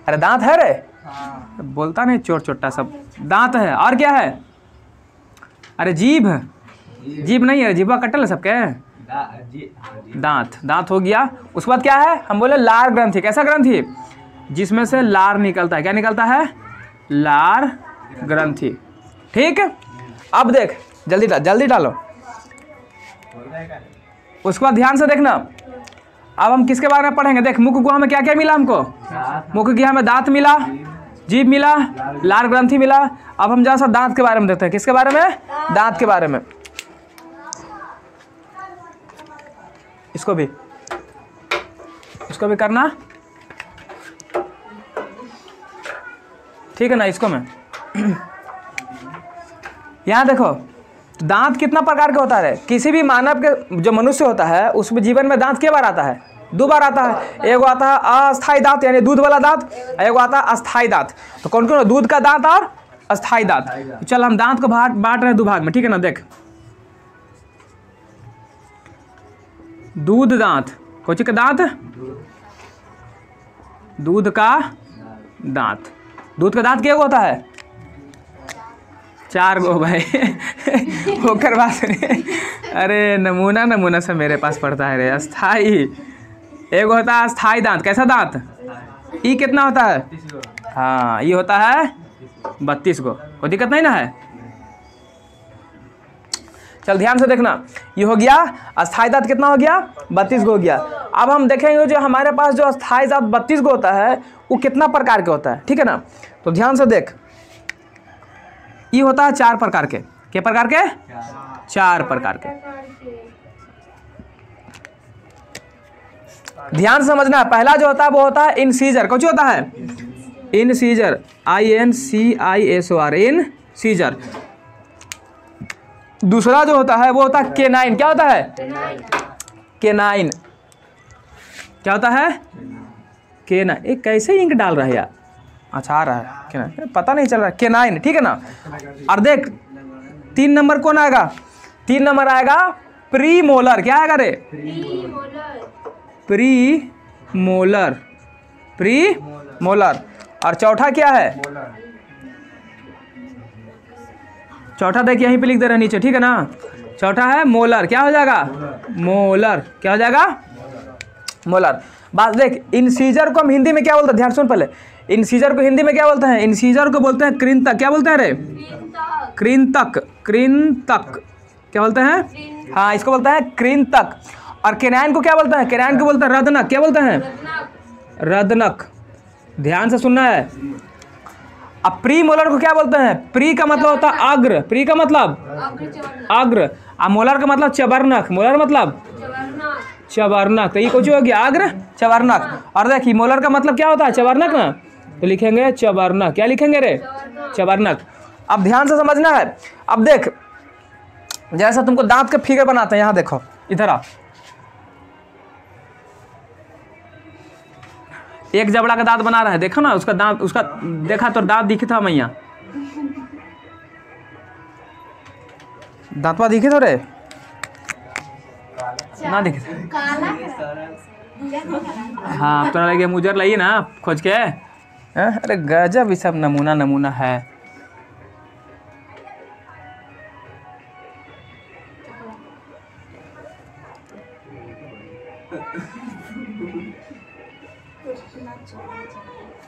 Speaker 1: अरे दांत है रे। बोलता नहीं, चोट चोटा सब। दांत है, और क्या है? अरे जीभ। जीभ नहीं है, जीभा कटल है सबके। दांत हो गया। उसके बाद क्या है? हम बोले लार ग्रंथि। कैसा ग्रंथि? जिसमें से लार निकलता है। क्या निकलता है? लार ग्रंथि, ठीक। अब देख, जल्दी डालो। उसके बाद ध्यान से देखना। अब हम किसके बारे में पढ़ेंगे? देख, मुख गुहा में क्या क्या मिला हमको? मुख गुहा में दांत मिला, जीभ मिला, लार ग्रंथि मिला। अब हम जरा सा दांत के बारे में देखते हैं। किसके बारे में? दांत के बारे में। इसको भी करना, ठीक है ना। इसको मैं यहाँ देखो, दांत कितना प्रकार के होता है? किसी भी मानव के जो मनुष्य होता है उसमें जीवन में दांत कितनी बार आता है? 2 बार आता है। एगो आता है अस्थाई दांत, यानी दूध वाला दांत। एगो आता है अस्थाई दांत। तो कौन कौन? दूध का दांत और अस्थाई दांत। तो चल हम दांत को बांट रहे हैं 2 भाग में, ठीक है ना। देख, दूध दांत। कौन का दांत? दूध का दांत। दूध का दांत क्या होता है? 4 गो भाई। होकर बात नहीं। अरे नमूना से मेरे पास पड़ता है रे। अस्थाई एक होता है अस्थाई दांत। कैसा दांत? ई कितना होता है? हाँ, ये होता है 32 गो। कोई दिक्कत नहीं ना है। चल ध्यान से देखना, ये हो गया अस्थाई दांत। कितना हो गया? 32 गो हो गया। अब हम देखेंगे जो हमारे पास जो अस्थाई दांत 32 गो होता है वो कितना प्रकार के होता है, ठीक है ना। तो ध्यान से देख, ये होता है 4 प्रकार के। क्या प्रकार के? 4 प्रकार के। ध्यान से समझना। पहला जो होता है वो होता है इनसीजर। कौन होता है? इनसीजर, INCISOR, इनसीजर। दूसरा जो होता है वो होता है केनाइन। क्या होता है? केनाइन। क्या होता है? केनाइन। एक कैसे इंक डाल रहा है यार? अच्छा आ रहा है केनाइन, पता नहीं चल रहा। केनाइन, ठीक है ना। और देख 3 नंबर कौन आएगा? 3 नंबर आएगा प्रीमोलर। क्या आएगा रे? प्रीमोलर। और चौथा क्या है? चौथा देखिए यहीं पे लिख दे रहे नीचे, ठीक है ना। चौथा है मोलर। क्या हो जाएगा? मोलर। क्या हो जाएगा? मोलर। बात देख, इंसीजर को हम हिंदी में क्या बोलते हैं, ध्यान सुन पहले, इंसीजर को हिंदी में क्या बोलते हैं, इंसीजर को बोलते हैं कृंतक। क्या बोलते हैं रे, कृंतक, कृंतक क्या बोलते हैं, हाँ इसको बोलते हैं कृंतक। और केनाइन को क्या बोलते हैं, केनाइन को बोलते हैं रदनक। क्या बोलते हैं, रदनक। ध्यान से सुनना है। अब प्री मोलर को क्या बोलते हैं, प्री का मतलब होता है अग्र, प्री का मतलब अग्र, और मोलर का मतलब चबर्नक, मोलर मतलब चबर्नक। तो ये कुछ हो गया अग्र चबर्नक। और देखिए मोलर का मतलब क्या होता है, चबर्नक ना, तो लिखेंगे चबर्नक। क्या लिखेंगे रे, चबर्नक। अब ध्यान से समझना है। अब देख, जैसा तुमको दांत के फिगर बनाते हैं, यहाँ देखो, इधर आ, एक जबड़ा का दांत बना रहा है, देखो ना उसका दांत, उसका देखा तो दांत दिखे था मैया, दांतवा दिखे तो रे, ना दिखे थे। हाँ तो लगे मुझर लाइए ना खोज के। अरे गजब, ये सब नमूना नमूना है।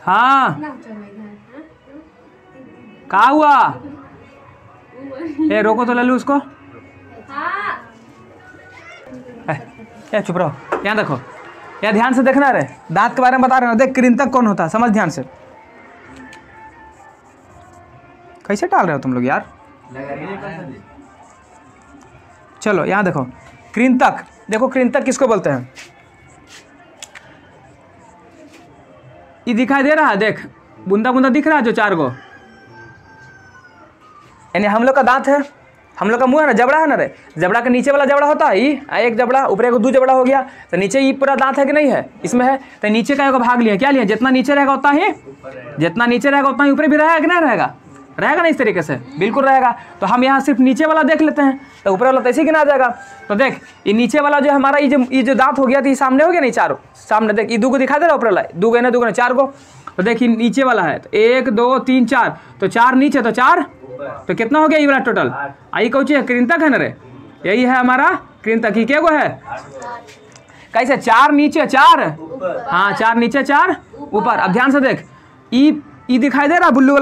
Speaker 1: हाँ क्या हुआ, ए रोको तो लल्लू उसको, क्या चुप रहो। यहाँ देखो, यहाँ ध्यान से देखना रे, दांत के बारे में बता रहे ना। देख कृंतक कौन होता है, समझ ध्यान से। कैसे टाल रहे हो तुम लोग यार। चलो यहाँ देखो, कृंतक। देखो कृंतक किसको बोलते हैं, ये दिखाई दे रहा है, देख बूंदा बूंदा दिख रहा है जो चार गो, यानी हम लोग का दांत है, हम लोग का मुंह है ना, जबड़ा है ना रे, जबड़ा के नीचे वाला जबड़ा होता है ये, एक जबड़ा ऊपर एक दो जबड़ा हो गया, तो नीचे ये पूरा दांत है कि नहीं है, इसमें है। तो नीचे का एक भाग लिया, क्या लिया, जितना नीचे रहेगा उतना ही, जितना नीचे रहेगा उतना ही ऊपर भी रहेगा कि नहीं रहेगा, रहेगा ना इस तरीके से, बिल्कुल रहेगा। तो हम यहाँ सिर्फ नीचे वाला देख लेते हैं, तो ऊपर वाला तो ऐसे ही गिना जाएगा। तो देख ये नीचे वाला जो हमारा ये जो दांत हो गया, तो ये सामने हो गया नहीं, चारों सामने। देख ये दो को दिखा दे रहा ऊपर वाला, दो गए ना, दो गए चार को। तो देख ये नीचे वाला है, तो 1 2 3 4, तो 4 नीचे, तो 4, तो कितना हो गया ये वाला टोटल। आई कौन है, कृंतक है ना रे, यही है हमारा कृंतक। ही क्या को है, कैसे, 4 नीचे 4, हाँ 4 नीचे 4 ऊपर। अब ध्यान से देख, ई दिखाई दे रहा है, बुल्लू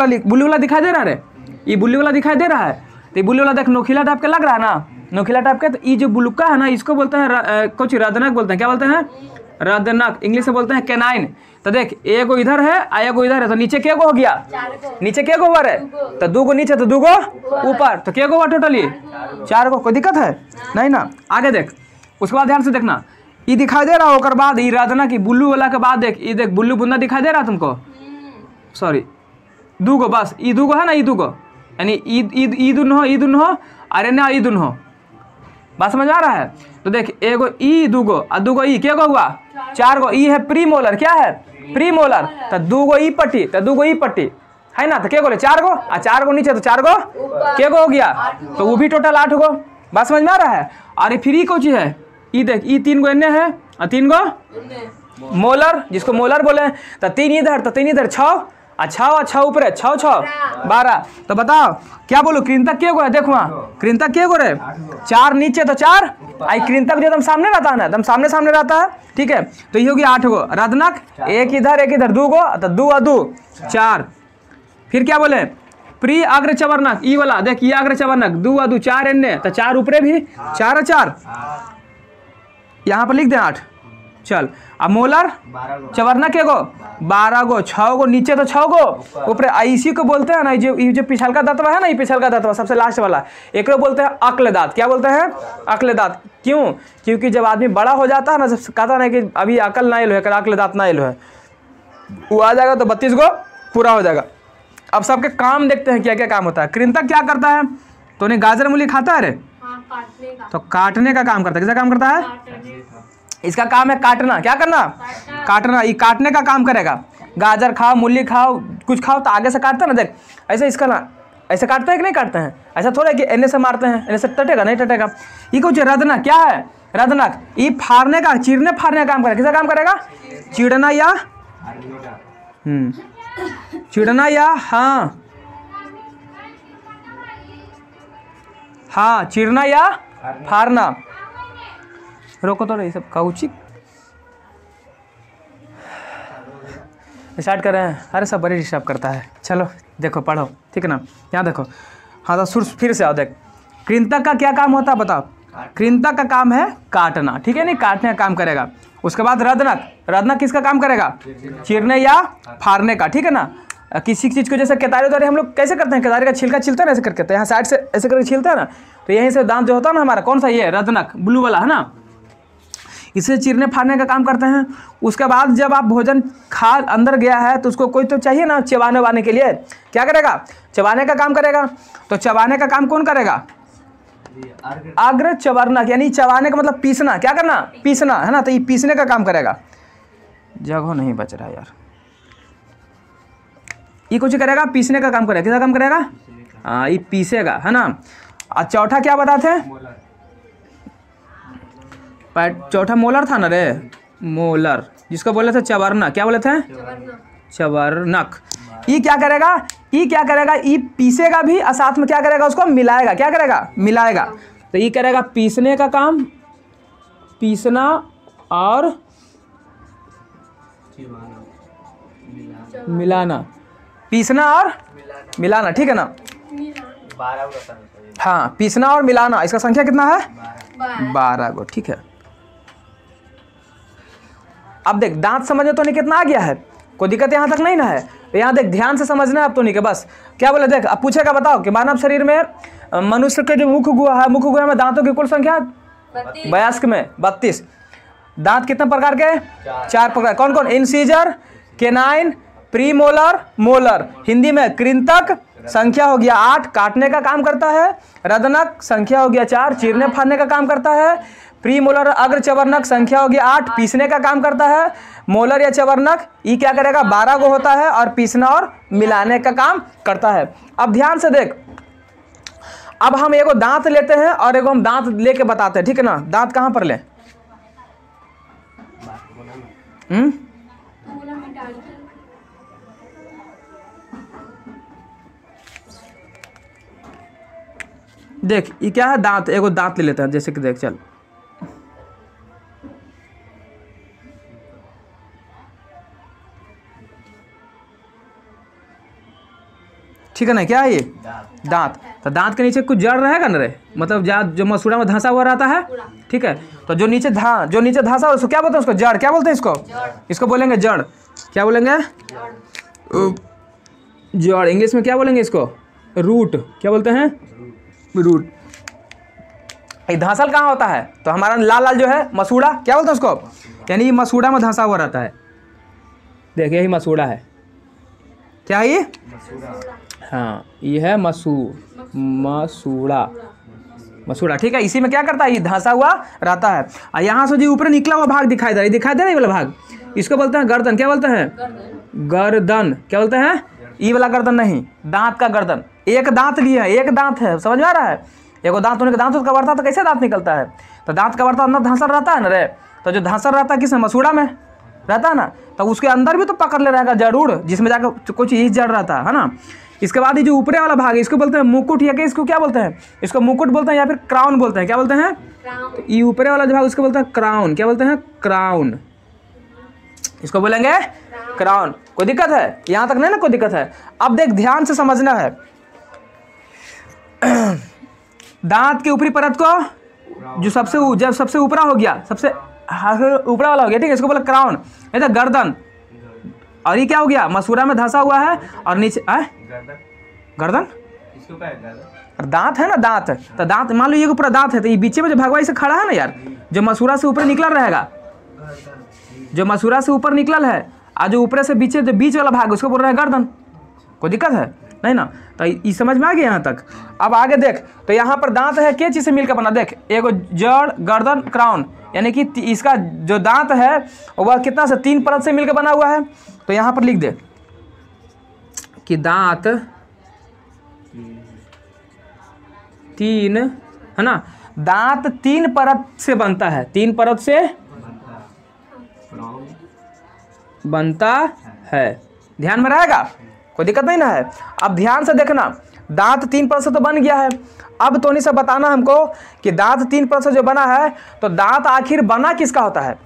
Speaker 1: वाला दिखाई दे रहा है रे, ये बुल्लू वाला दिखाई दे रहा है। तो ये बुल्लू वाला देख नोखिला टाइप का लग रहा है ना, नोखिला टाइप का। तो ये जो बुलुक्का है ना, इसको बोलते हैं कुछ रदनक बोलते हैं। क्या बोलते हैं, रदनक, इंग्लिश से बोलते हैं कैनाइन। तो देख एक को इधर है, आया को इधर है, तो नीचे क्या को हो गया, नीचे क्या को ऊपर है, तो 2 को नीचे, तो 2 को ऊपर, तो क्या को हुआ टोटली 4 को। कोई दिक्कत है नहीं ना। आगे देख, उसके बाद ध्यान से देखना, ये दिखाई दे रहा होकर बाद ये रदनक की बुल्लू वाला के बाद देख, ये देख बुल्लू बुंदा दिखाई दे रहा तुमको, सॉरी 2 को, बस ई 2 को है ना, ई 2 को, यानी ई दुन हो, अरे ना ई दुन हो, बात समझ आ रहा है। तो देख एगो ई 2 को, और 2 को ई, क्या को हुआ 4 को। ई है प्री मोलर, क्या है प्री मोलर, तो 2 को ई पट्टी, तो 2 को ई पट्टी है ना, तो क्या बोले 4 को, और 4 को नीचे, तो 4 को क्या को हो गया, तो वो भी टोटल 8 को। बात समझ में आ रहा है। और ये फ्री कौन चीज है, ई देख ई 3 को एने है, और 3 को मोलर, जिसको मोलर बोले। तो 3 इधर, तो 3 इधर, 6, अच्छा 6 ऊपर, 6 6 12। तो बताओ क्या बोलो, कृंतक क्या को है, देखो वहाँ कृंतक क्या को रे, 4 नीचे, तो 4, आई कृंतक जो एकदम सामने रहता है ना, एकदम सामने सामने रहता है, ठीक है। तो ये होगी 8 को। रदनक एक इधर 2 को, तो 2 और 2 4। फिर क्या बोले, प्री अग्र चबर्नक, ई वाला देख, ये अग्र चबर्नक, 2 और 2 4 एने, तो 4 ऊपरे भी 4 और 4, यहाँ पर लिख दे 8। चल अब मोलर चबर्नक के गो 12 गो, 6 गो नीचे, तो 6 गो ऊपर। इसी को बोलते हैं ना, ये जो पिछल का दांतवा है ना, ये पिछल का दांतवा सबसे लास्ट वाला, एक बोलते हैं अक्ल दांत। क्या बोलते हैं, अक्ल दांत। क्यों, क्योंकि जब आदमी बड़ा हो जाता है ना, जब कहता ना कि अभी अकल ना है, अक्ल दांत ना है, वो आ जाएगा तो 32 गो पूरा हो जाएगा। अब सबके काम देखते हैं क्या क्या काम होता है। कृंतक क्या करता है, तो उन्हें गाजर मूली खाता है रे, तो काटने का काम करता है। किसका काम करता है, इसका काम है काटना। क्या करना, काटना। ये काटने का काम करेगा। गाजर खाओ, मूली खाओ, कुछ खाओ तो आगे से काटता है ना, देख ऐसे इसका ना, ऐसे काटते हैं कि नहीं काटते हैं, ऐसा थोड़ा कि एने से मारते हैं, एने से टटेगा नहीं टटेगा। ये कुछ रदनक, क्या है रदनक, ये फाड़ने का, चीरने फाड़ने का काम करेगा। किसका काम करेगा, चिड़ना या चिड़ना या हाँ चिड़ना या फाड़ना। रोको तो रही सब काउची, स्टार्ट कर रहे हैं। अरे सब बड़ी डिस्टर्ब करता है। चलो देखो पढ़ो, ठीक है ना। यहाँ देखो, हाँ तो सुर फिर से आओ। देख, कृंतक का क्या काम होता है बताओ? कृंतक का काम है काटना, ठीक है, नहीं काटने का काम करेगा। उसके बाद रदनक, रदनक किसका काम करेगा? चीरने या फाड़ने का, ठीक है ना। किसी चीज़ को जैसे केतारी उतारी हम लोग कैसे करते हैं, केतारी का छिलका छिलता है ना ऐसे करके, तो यहाँ साइड से ऐसे करके छिलता है ना, तो यहीं से दांत जो होता है ना हमारा, कौन सा ये रदनक ब्लू वाला है ना, इसे चीरने फाड़ने का काम करते हैं। उसके बाद जब आप भोजन खा अंदर गया है तो उसको कोई तो चाहिए ना चबाने वाने के लिए, क्या करेगा? चबाने का काम करेगा। तो चबाने का काम कौन करेगा? अग्र चवर्णक, यानी चबाने का मतलब पीसना, क्या करना? पीसना, है ना। तो ये पीसने का काम करेगा। जगह नहीं बच रहा यार, ये कुछ करेगा, पीसने का काम करेगा। किसका काम करेगा? हाँ, ये पीसेगा, है ना। और चौथा क्या बताते हैं? चौथा मोलर था ना रे, मोलर, जिसको बोले थे चवर्णक। क्या बोले थे? चवर्णक। ये क्या करेगा? ये क्या करेगा? ये पीसेगा भी और साथ में क्या करेगा? उसको मिलाएगा। क्या करेगा? मिलाएगा। तो ये करेगा पीसने का काम, पीसना और मिलाना, पीसना और मिलाना, ठीक है ना।
Speaker 2: 12
Speaker 1: हाँ, पीसना और मिलाना, इसका संख्या कितना है? 12 गो, ठीक है। अब देख, दांत समझ में तो नहीं कितना आ गया है, कोई दिक्कत यहाँ तक नहीं ना है। तो यहाँ देख, ध्यान से समझना है अब तो नहीं के बस। क्या बोले? देख, अब पूछेगा बताओ कि मानव शरीर में मनुष्य के जो मुख गुहा है, मुख गुहा में दांतों की कुल संख्या 82 में 32। दांत कितने प्रकार के? 4 प्रकार। कौन कौन? Incisor, canine, premolar, molar. Hindi में कृंतक, संख्या हो गया 8, काटने का काम करता है। रदनक, संख्या हो गया 4, चीरने फाड़ने का काम करता है। प्रीमोलर अग्र चवर्णक, संख्या हो गया 8, पीसने का काम करता है। मोलर या चवर्णक, ये क्या करेगा? 12 को होता है और पीसना और मिलाने का काम करता है। अब ध्यान से देख, अब हम एगो दांत लेते हैं और एगो हम दांत लेके बताते हैं, ठीक है ना। दांत कहाँ पर लें? देख, ये क्या है? दांत। एगो दांत ले लेते हैं, जैसे कि देख, चल ठीक है ना। क्या है ये? दांत। तो दांत के नीचे कुछ जड़ रहेगा ना रे, मतलब जो मसूड़ा में धंसा हुआ रहता है, ठीक है। तो जो नीचे धंसा उसको क्या बोलते हैं? उसको जड़। क्या बोलते हैं इसको? इसको बोलेंगे जड़। क्या बोलेंगे? जड़। इंग्लिश में क्या बोलेंगे इसको? रूट। क्या बोलते हैं? रूट। ये धंसल कहाँ होता है? तो हमारा लाल लाल जो है मसूड़ा, क्या बोलते हैं उसको? यानी मसूड़ा में धंसा हुआ रहता है। देखिए, यही मसूड़ा है। क्या है ये? हाँ, ये है मसूड़ा, ठीक है। इसी में क्या करता है? ये धंसा हुआ रहता है। और यहाँ से जो ऊपर निकला हुआ भाग दिखाई दे रहा है वाला भाग, इसको बोलते हैं गर्दन। क्या बोलते हैं? गर्दन। क्या बोलते हैं? ये वाला गर्दन नहीं, दांत का गर्दन। एक दांत लिए है, एक दांत है, समझ में आ रहा है? एगो दांत होने के दांत उसका बढ़ता तो कैसे दांत निकलता है? तो दांत का बढ़ता अंदर धंसल रहता है ना रे। तो जो धंसल रहता है किसमें? मसूड़ा में रहता है ना। तो उसके अंदर भी तो पकड़ ले रहेगा जरूर, जिसमें जाकर कुछ चीज जड़ रहता है ना। इसके बाद ये जो ऊपरे वाला भाग है, इसको बोलते हैं मुकुट, या इसको क्या बोलते हैं? इसको मुकुट बोलते हैं या फिर क्राउन बोलते हैं। क्या बोलते हैं? तो ये ऊपरे वाला जो भाग उसको बोलते हैं क्राउन। क्या बोलते हैं? क्राउन। इसको बोलेंगे क्राउन। कोई दिक्कत है? यहाँ तक नहीं ना कोई दिक्कत है। अब देख, ध्यान से समझना है। दांत की ऊपरी परत को जो सबसे ऊपरा हो गया, सबसे ऊपरा वाला हो गया, ठीक है, इसको बोला क्राउन। ये तो गर्दन। और ये क्या हो गया? मसूड़ा में धंसा हुआ है और नीचे गर्दन। दांत है ना, दांत। तो दांत मान लो ये पूरा दांत है, तो ये बीच में जो भगवाई से खड़ा है ना यार, जो मसूड़ा से ऊपर निकल रहेगा, जो मसूड़ा से ऊपर निकल है, और जो ऊपर से बीच जो बीच वाला भाग उसको बोल रहे हैं गर्दन। कोई दिक्कत है नहीं ना? तो ये समझ में आ गया यहाँ तक। अब आगे देख, तो यहाँ पर दांत है क्या चीज़ से मिलकर बना? देख, एगो जड़, गर्दन, क्राउन, यानी कि इसका जो दांत है वह कितना से 3 परत से मिलकर बना हुआ है। तो यहाँ पर लिख दे कि दांत 3, है ना। दांत 3 परत से बनता है, 3 परत से बनता है। ध्यान में रहेगा? कोई दिक्कत नहीं ना है। अब ध्यान से देखना, दांत 3 परत से तो बन गया है। अब तो नहीं सब बताना हमको कि दांत 3 परत से जो बना है, तो दांत आखिर बना किसका होता है?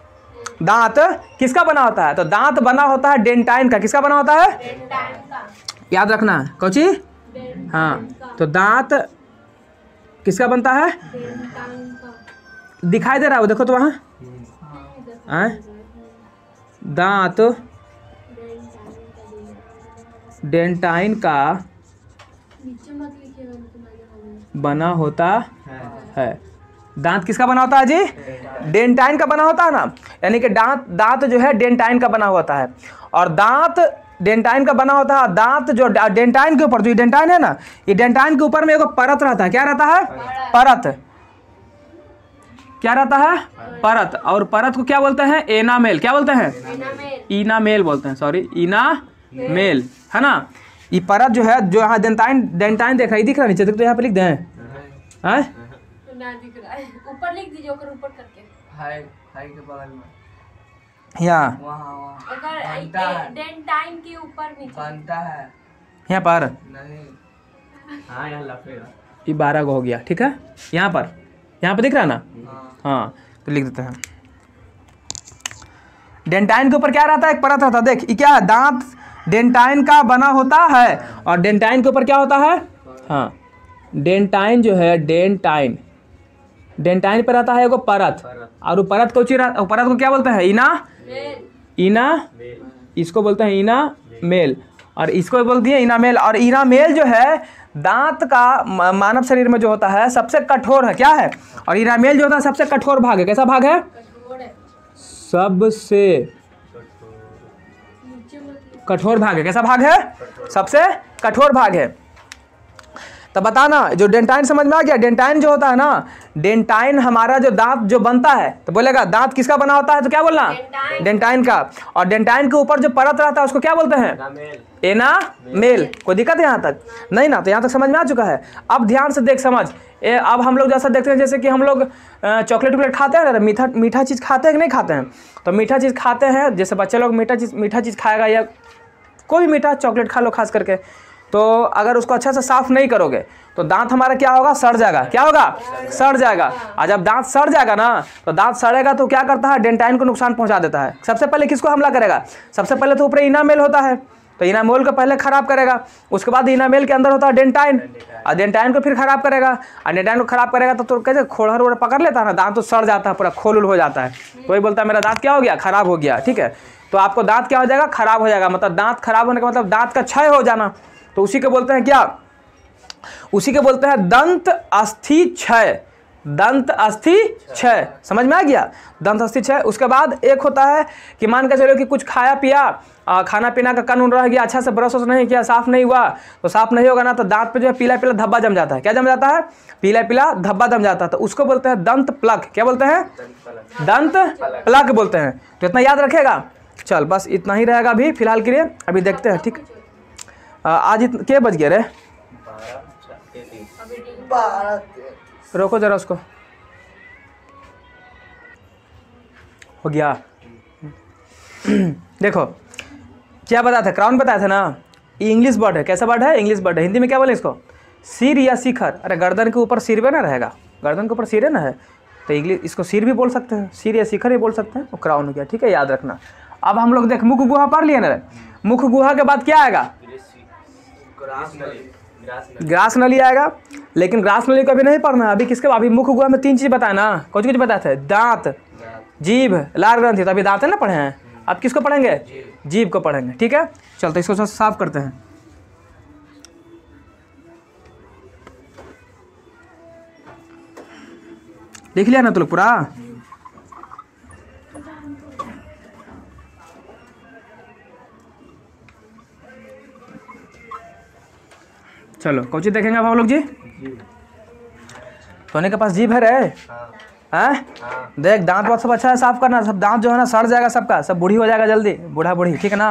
Speaker 1: दांत किसका बना होता है? तो दांत बना होता है डेंटाइन का। किसका बना होता है?
Speaker 2: डेंटाइन का।
Speaker 1: याद रखना है कौची। हाँ, तो दांत किसका बनता है?
Speaker 2: डेंटाइन का।
Speaker 1: दिखाई दे रहा है वो, देखो तो वहाँ दांत डेंटाइन का
Speaker 2: नीचे मत लिखिएगा लेकिन आगे
Speaker 1: बना होता है। दांत किसका बना होता है जी? डेंटाइन का बना होता है ना, यानी कि दांत जो है डेंटाइन का बना होता है। और दांत डेंटाइन का बना होता है। दांत जो डेंटाइन के ऊपर, जो डेंटाइन है ना, ये डेंटाइन के ऊपर में एक परत रहता है। क्या रहता है? परत। क्या रहता है? परत। और परत को क्या बोलते हैं? एनामेल। क्या बोलते हैं? इनामेल बोलते हैं, सॉरी इनामेल, है ना। ये परत जो है, जो यहाँ डेंटाइन देख रहा है, दिख रहा है नीचे, तो यहाँ पे लिख दें हैं?
Speaker 2: ना दिख रहा है, ऊपर लिख दीजिए, ऊपर करके
Speaker 3: हाय के बगल में
Speaker 1: यहाँ
Speaker 3: वहाँ
Speaker 2: अगर डेंटाइन के ऊपर नीचे
Speaker 3: बनता है
Speaker 1: यहाँ पर।
Speaker 3: नहीं। हाँ यहाँ लफेगा।
Speaker 1: ये 12 को हो गया, ठीक है। यहाँ पर दिख रहा है ना।
Speaker 3: हाँ
Speaker 1: हाँ, तो लिख देते हैं। डेंटाइन के ऊपर क्या रहता है? एक परत रहता है। देख ये क्या है? दांत डेंटाइन का बना होता है। और डेंटाइन के ऊपर क्या होता है? हाँ, डेंटाइन जो है, डेंटाइन पर रहता है एगो परत। और वो परत को परत को क्या बोलते हैं? इसको बोलते हैं इनामेल, और इसको बोलती है इनामेल। और इनामेल जो है दांत का मानव शरीर में जो होता है सबसे कठोर है। क्या है? और इनामेल जो होता है सबसे कठोर भाग है। कैसा भाग है? सबसे कठोर भाग है। कैसा भाग है? सबसे कठोर भाग है। तो बताना, जो डेंटाइन समझ में आ गया? डेंटाइन जो होता है ना, डेंटाइन हमारा जो दांत जो बनता है, तो बोलेगा दांत किसका बना होता है? तो क्या बोलना? डेंटाइन का। और डेंटाइन के ऊपर जो परत रहता है उसको क्या बोलते हैं? एनामेल। कोई दिक्कत है यहाँ तक? नहीं ना, तो यहाँ तक समझ में आ चुका है। अब ध्यान से देख समझ। अब हम लोग जैसा देखते हैं, जैसे कि हम लोग चॉकलेट खाते हैं ना, मीठा चीज़ खाते हैं कि नहीं खाते हैं? तो मीठा चीज़ खाते हैं, जैसे बच्चे लोग मीठा चीज़ खाएगा, या कोई भी मीठा चॉकलेट खा लो खास करके, तो अगर उसको अच्छा से साफ़ नहीं करोगे तो दांत हमारा क्या होगा? सड़ जाएगा। क्या होगा? सड़ जाएगा। और जब दांत सड़ जाएगा ना, तो दांत सड़ेगा तो क्या करता है? डेंटाइन को नुकसान पहुंचा देता है। सबसे पहले किसको हमला करेगा? सबसे पहले तो ऊपर इनामेल होता है, तो इनामेल को पहले खराब करेगा। उसके बाद इनामेल के अंदर होता है डेंटाइन, और डेंटाइन को फिर खराब करेगा। और डेंटाइन को खराब करेगा तो कैसे खोड़हर वोड़ा पकड़ लेता है ना, दांत तो सड़ जाता है, पूरा खोल हो जाता है। तो वही बोलता है मेरा दांत क्या हो गया? खराब हो गया। ठीक है, तो आपको दांत क्या हो जाएगा? खराब हो जाएगा। मतलब दांत खराब होने का मतलब दांत का क्षय हो जाना। तो उसी को बोलते हैं क्या? उसी के बोलते हैं दंत अस्थि क्षय। दंत अस्थि क्षय, समझ में आ गया? दंत अस्थि क्षय। उसके बाद एक होता है कि मान के चलो कि कुछ खाया पिया, खाना पीना का कन रह गया, अच्छा से ब्रश नहीं किया, साफ नहीं हुआ, तो साफ नहीं होगा ना, तो दांत पे जो है पीला पीला धब्बा जम जाता है। क्या जम जाता है? पीला पीला धब्बा जम जाता है। तो उसको बोलते हैं दंत प्लग। क्या बोलते हैं? दंत प्लग बोलते हैं। तो इतना याद रखेगा। चल बस इतना ही रहेगा अभी फिलहाल के लिए। अभी देखते हैं, ठीक। आज क्या बज गया रे? रोको जरा उसको। हो गया। देखो क्या बताया था? क्राउन बताया था ना, ये इंग्लिश वर्ड है। कैसा वर्ड है? इंग्लिश वर्ड है। हिंदी में क्या बोले इसको? सिर या शिखर। अरे गर्दन के ऊपर सिर पे ना रहेगा, गर्दन के ऊपर सिर है ना है, तो इंग्लिश इसको सिर भी बोल सकते हैं, सिर या शिखर भी बोल सकते हैं। वो क्राउन हो गया, ठीक है, याद रखना। अब हम लोग देख मुख गुहा पढ़ लिए ना। मुख गुहा के बाद क्या आएगा? ग्रास नली आएगा। लेकिन ग्रास नली को अभी नहीं पढ़ना है। अभी किसके? अभी मुख गुहा में 3 चीज़ बताया ना। कुछ बताए थे? दांत, जीभ, लार ग्रंथि। तो अभी दांत है ना पढ़े हैं। अब किसको पढ़ेंगे? जीभ को पढ़ेंगे। ठीक है, चलते इसको साफ करते हैं। लिख लिया ना तो लोग पूरा? चलो कौन चीज देखेंगे अब हम लोग जी? सोने के पास जीभ है रे? हैं? देख दांत बहुत सब अच्छा है साफ करना। सब दांत जो है ना सड़ जाएगा सबका, सब बूढ़ी हो जाएगा जल्दी, बूढ़ा बूढ़ी, ठीक है ना।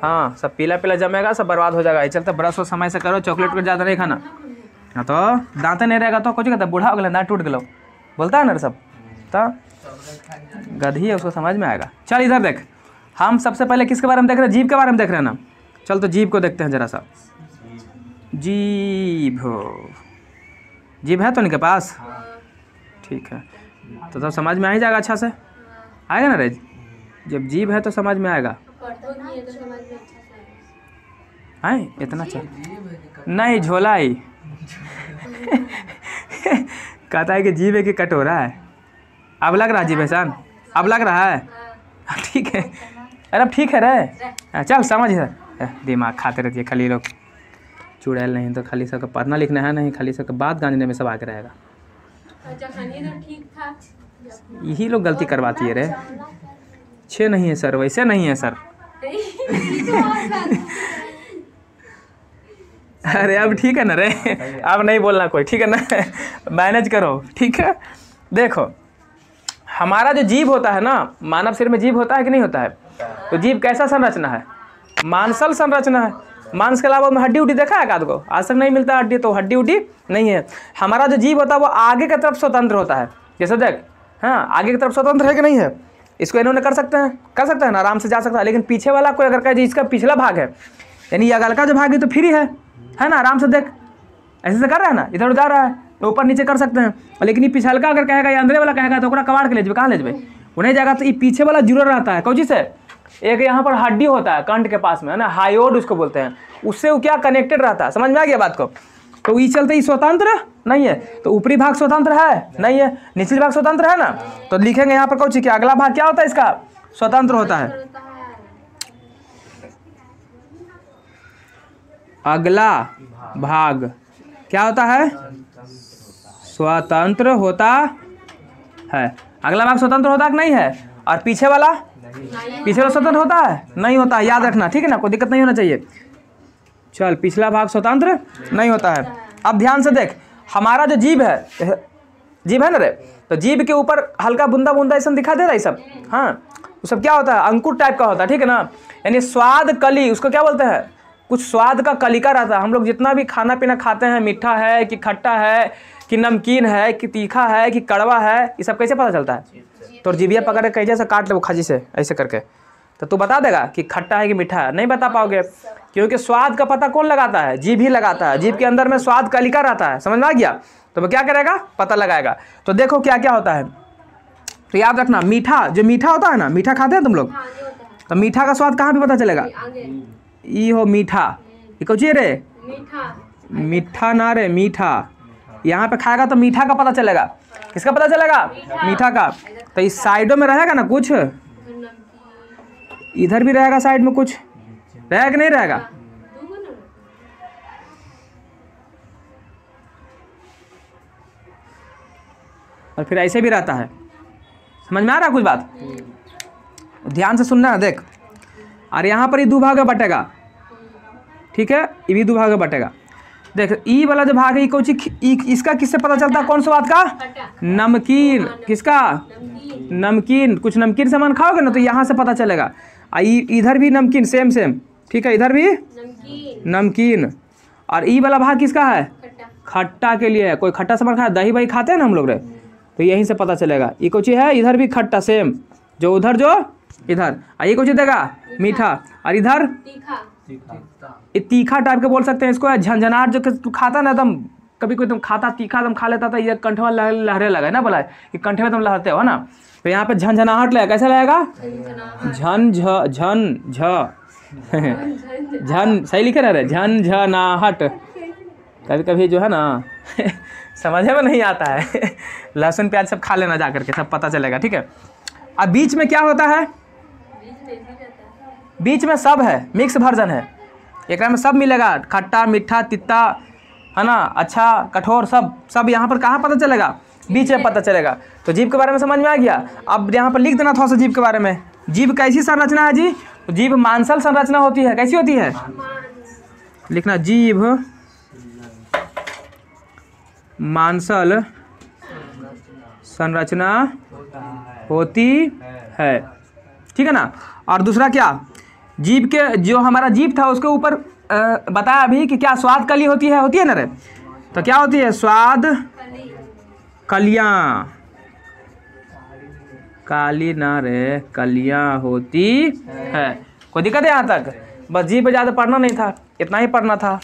Speaker 1: हाँ, सब पीला पीला जमेगा, सब बर्बाद हो जाएगा। चलते ब्रश समय से करो, चॉकलेट को ज़्यादा नहीं खाना। हाँ, तो दांत नहीं रहेगा तो कुछ कहता है बूढ़ा हो गया, दांत टूट गया, बोलता है ना सब। तो गधी है, उसको समझ में आएगा। चल इधर देख, हम सबसे पहले किसके बारे में देख रहे हैं? जीभ के बारे में देख रहे हैं ना। चल तो जीभ को देखते हैं जरा सा। जीभ, जीभ है तो इनके पास? ठीक है, तो सब समझ में आ ही जाएगा अच्छा से, आएगा ना रे? जब जीभ है तो समझ में आएगा।
Speaker 2: पढ़ो नहीं है तो समझ में अच्छा से आएगा।
Speaker 1: हैं इतना चल
Speaker 3: जीभ है कि
Speaker 1: नहीं झोला ही कहता है कि जीभ है कि कटोरा है। अब लग रहा है जीभ एहसान, अब लग रहा है ठीक है। अरे अब ठीक है रे, चल समझ है। दिमाग खाते रहती है खाली लोग, चुड़ैल नहीं तो खाली सबका पढ़ना लिखना है नहीं, खाली सबका बात गांजने में सब आगे रहेगा।
Speaker 2: अच्छा खानी तो ठीक था।
Speaker 1: यही लोग गलती करवाती है रे। छे नहीं है सर, वैसे नहीं है सर। अरे अब ठीक है ना रे, अब नहीं बोलना कोई, ठीक है ना मैनेज करो, ठीक है। देखो हमारा जो जीभ होता है ना, मानव शरीर में जीभ होता है कि नहीं होता है? तो जीभ कैसा संरचना है? मांसल संरचना है। मांस के अलावा हड्डी उड्डी देखा है आपको? आज तक नहीं मिलता हड्डी, तो हड्डी उड्डी नहीं है। हमारा जो जीभ होता है वो आगे की तरफ स्वतंत्र होता है। जैसे देख, हाँ आगे की तरफ स्वतंत्र है कि नहीं है? इसको इन्होंने कर सकते हैं ना, आराम से जा सकता है। लेकिन पीछे वाला कोई अगर कहे इसका पिछला भाग है, यानी ये अगल का जो भाग है तो फ्री है ना, आराम से देख ऐसे से कर रहा है ना, इधर उधर रहा है तो ऊपर नीचे कर सकते हैं। लेकिन ये पिछलका अगर कहेगा या अंदर वाला कहेगा तो कबाड़ के ले जाए, कहाँ ले जाए? वो नहीं जाएगा। तो ये पीछे वाला जुड़ा रहता है कौची से? एक यहाँ पर हड्डी होता है कंठ के पास में, है ना, हायोड उसको बोलते हैं। उससे वो क्या कनेक्टेड रहता है, समझ में आ गया बात को? तो ये चलते ही स्वतंत्र नहीं है। तो ऊपरी भाग स्वतंत्र है नहीं है, निचली भाग स्वतंत्र है ना। तो लिखेंगे यहाँ पर कौची कि अगला भाग क्या होता है इसका? स्वतंत्र होता है। अगला भाग क्या होता है? स्वतंत्र होता है। अगला भाग स्वतंत्र होता है कि नहीं है? और पीछे वाला स्वतंत्र होता है? नहीं होता है, याद रखना, ठीक है ना, कोई दिक्कत नहीं होना चाहिए। चल पिछला भाग स्वतंत्र नहीं होता है। अब ध्यान से देख, हमारा जो जीभ है ना रे, तो जीभ के ऊपर हल्का बूंदा बूंदा ऐसा दिखा दे रहा है सब, हाँ वो सब क्या होता है? अंकुर टाइप का होता है, ठीक है ना। यानी स्वाद कली उसको क्या बोलते हैं? कुछ स्वाद का कलिका रहता है। हम लोग जितना भी खाना पीना खाते हैं, मीठा है कि खट्टा है कि नमकीन है कि तीखा है कि कड़वा है, ये सब कैसे पता चलता है? तो जीभिया पकड़ के कैसे काट ले वो खाजी से ऐसे करके, तो तू बता देगा कि खट्टा है कि मीठा है? नहीं बता पाओगे, क्योंकि स्वाद का पता कौन लगाता है? जीभ ही लगाता है। जीभ के अंदर में स्वाद कलिका रहता है, समझ में आ गया? तो वो क्या करेगा? पता लगाएगा। तो देखो क्या क्या होता है, तो याद रखना, मीठा जो मीठा होता है ना, मीठा खाते हैं तुम लोग, तो मीठा का स्वाद कहाँ पे पता चलेगा? ई हो मीठा, ये कौन ची रे? मीठा ना रे, मीठा। यहाँ पे खाएगा तो मीठा का पता चलेगा। किसका पता चलेगा? मीठा का। तो इस साइडों में रहेगा ना कुछ, इधर भी रहेगा साइड में कुछ, रहेगा कि नहीं रहेगा? और फिर ऐसे भी रहता है। समझ में आ रहा है कुछ बात? ध्यान से सुनना है, देख। और यहाँ पर ये दो भाग में बटेगा, ठीक है, ये भी दो भाग में बटेगा। देख ई वाला जो भाग है ये कौन, इसका किससे पता चलता है? कौन सा बात का? नमकीन। किसका? नमकीन। कुछ नमकीन सामान खाओगे ना तो यहाँ से पता चलेगा। इधर भी नमकीन, सेम सेम, ठीक है, इधर भी नमकीन। और ई वाला भाग किसका है? खट्टा के लिए है। कोई खट्टा सामान खाया, दही वही खाते हैं ना हम लोग रे, तो यहीं से पता चलेगा। ये कौन है? इधर भी खट्टा सेम, जो उधर जो इधर। ये कौन देगा? मीठा। और इधर ये तीखा टाइप के बोल सकते हैं इसको, है झंझनाहट। जो तू खाता ना एकदम, कभी कोई तुम खाता तीखा एकदम खा लेता था, ये कंठ में लहरे लगा ना, बोला कि कंठ में तुम लहरते हो ना, तो यहाँ पे झंझनाहट लगेगा। कैसे लगेगा? झन झ झन झ झन, सही लिखे ना रे, झंझनाहट। कभी कभी जो है ना समझ में नहीं आता है लहसुन प्याज सब खा लेना जा करके, सब पता चलेगा, ठीक है। अब बीच में क्या होता है? बीच में सब है, मिक्स वर्जन है। एक में सब मिलेगा, खट्टा मीठा तित्ता, है ना, अच्छा कठोर, सब यहाँ पर कहाँ पता चलेगा? बीच में पता चलेगा। तो जीभ के बारे में समझ में आ गया। अब यहाँ पर लिख देना थोड़ा सा जीभ के बारे में। जीभ कैसी संरचना है जी? जीभ मांसल संरचना होती है। कैसी होती है? लिखना, जीभ मांसल संरचना होती है, ठीक है ना। और दूसरा क्या? जीभ के जो हमारा जीभ था उसके ऊपर बताया अभी कि क्या स्वाद कली होती है ना रे। तो क्या होती है? स्वाद कलियाँ, काली ना रे, कलियाँ होती है। कोई दिक्कत है यहाँ तक? बस जीभ पे ज़्यादा पढ़ना नहीं था, इतना ही पढ़ना था।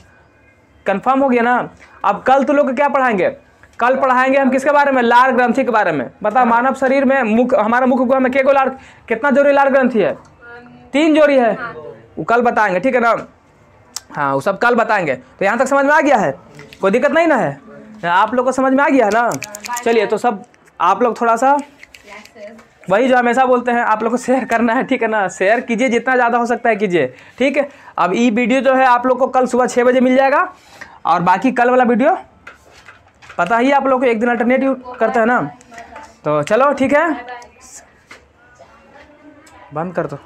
Speaker 1: कंफर्म हो गया ना? अब कल तो लोग क्या पढ़ाएंगे? कल पढ़ाएंगे हम किसके बारे में, लार ग्रंथि के बारे में। बता मानव शरीर में मुख, हमारा मुख्य गुहा में केगो लार, कितना जोड़ी लार ग्रंथि है, 3 जोड़ी है, वो कल बताएंगे, ठीक है ना। हाँ वो सब कल बताएंगे। तो यहाँ तक समझ में आ गया है, कोई दिक्कत नहीं ना है, आप लोग को समझ में आ गया है ना। चलिए तो सब आप लोग थोड़ा सा वही जो हमेशा बोलते हैं आप लोग को शेयर करना है, ठीक है ना। शेयर कीजिए जितना ज़्यादा हो सकता है कीजिए, ठीक है। अब ये वीडियो जो है आप लोग को कल सुबह 6 बजे मिल जाएगा, और बाकी कल वाला वीडियो पता ही आप लोग को एक दिन अल्टरनेटिव करते हैं ना। तो चलो ठीक है, बंद कर दो।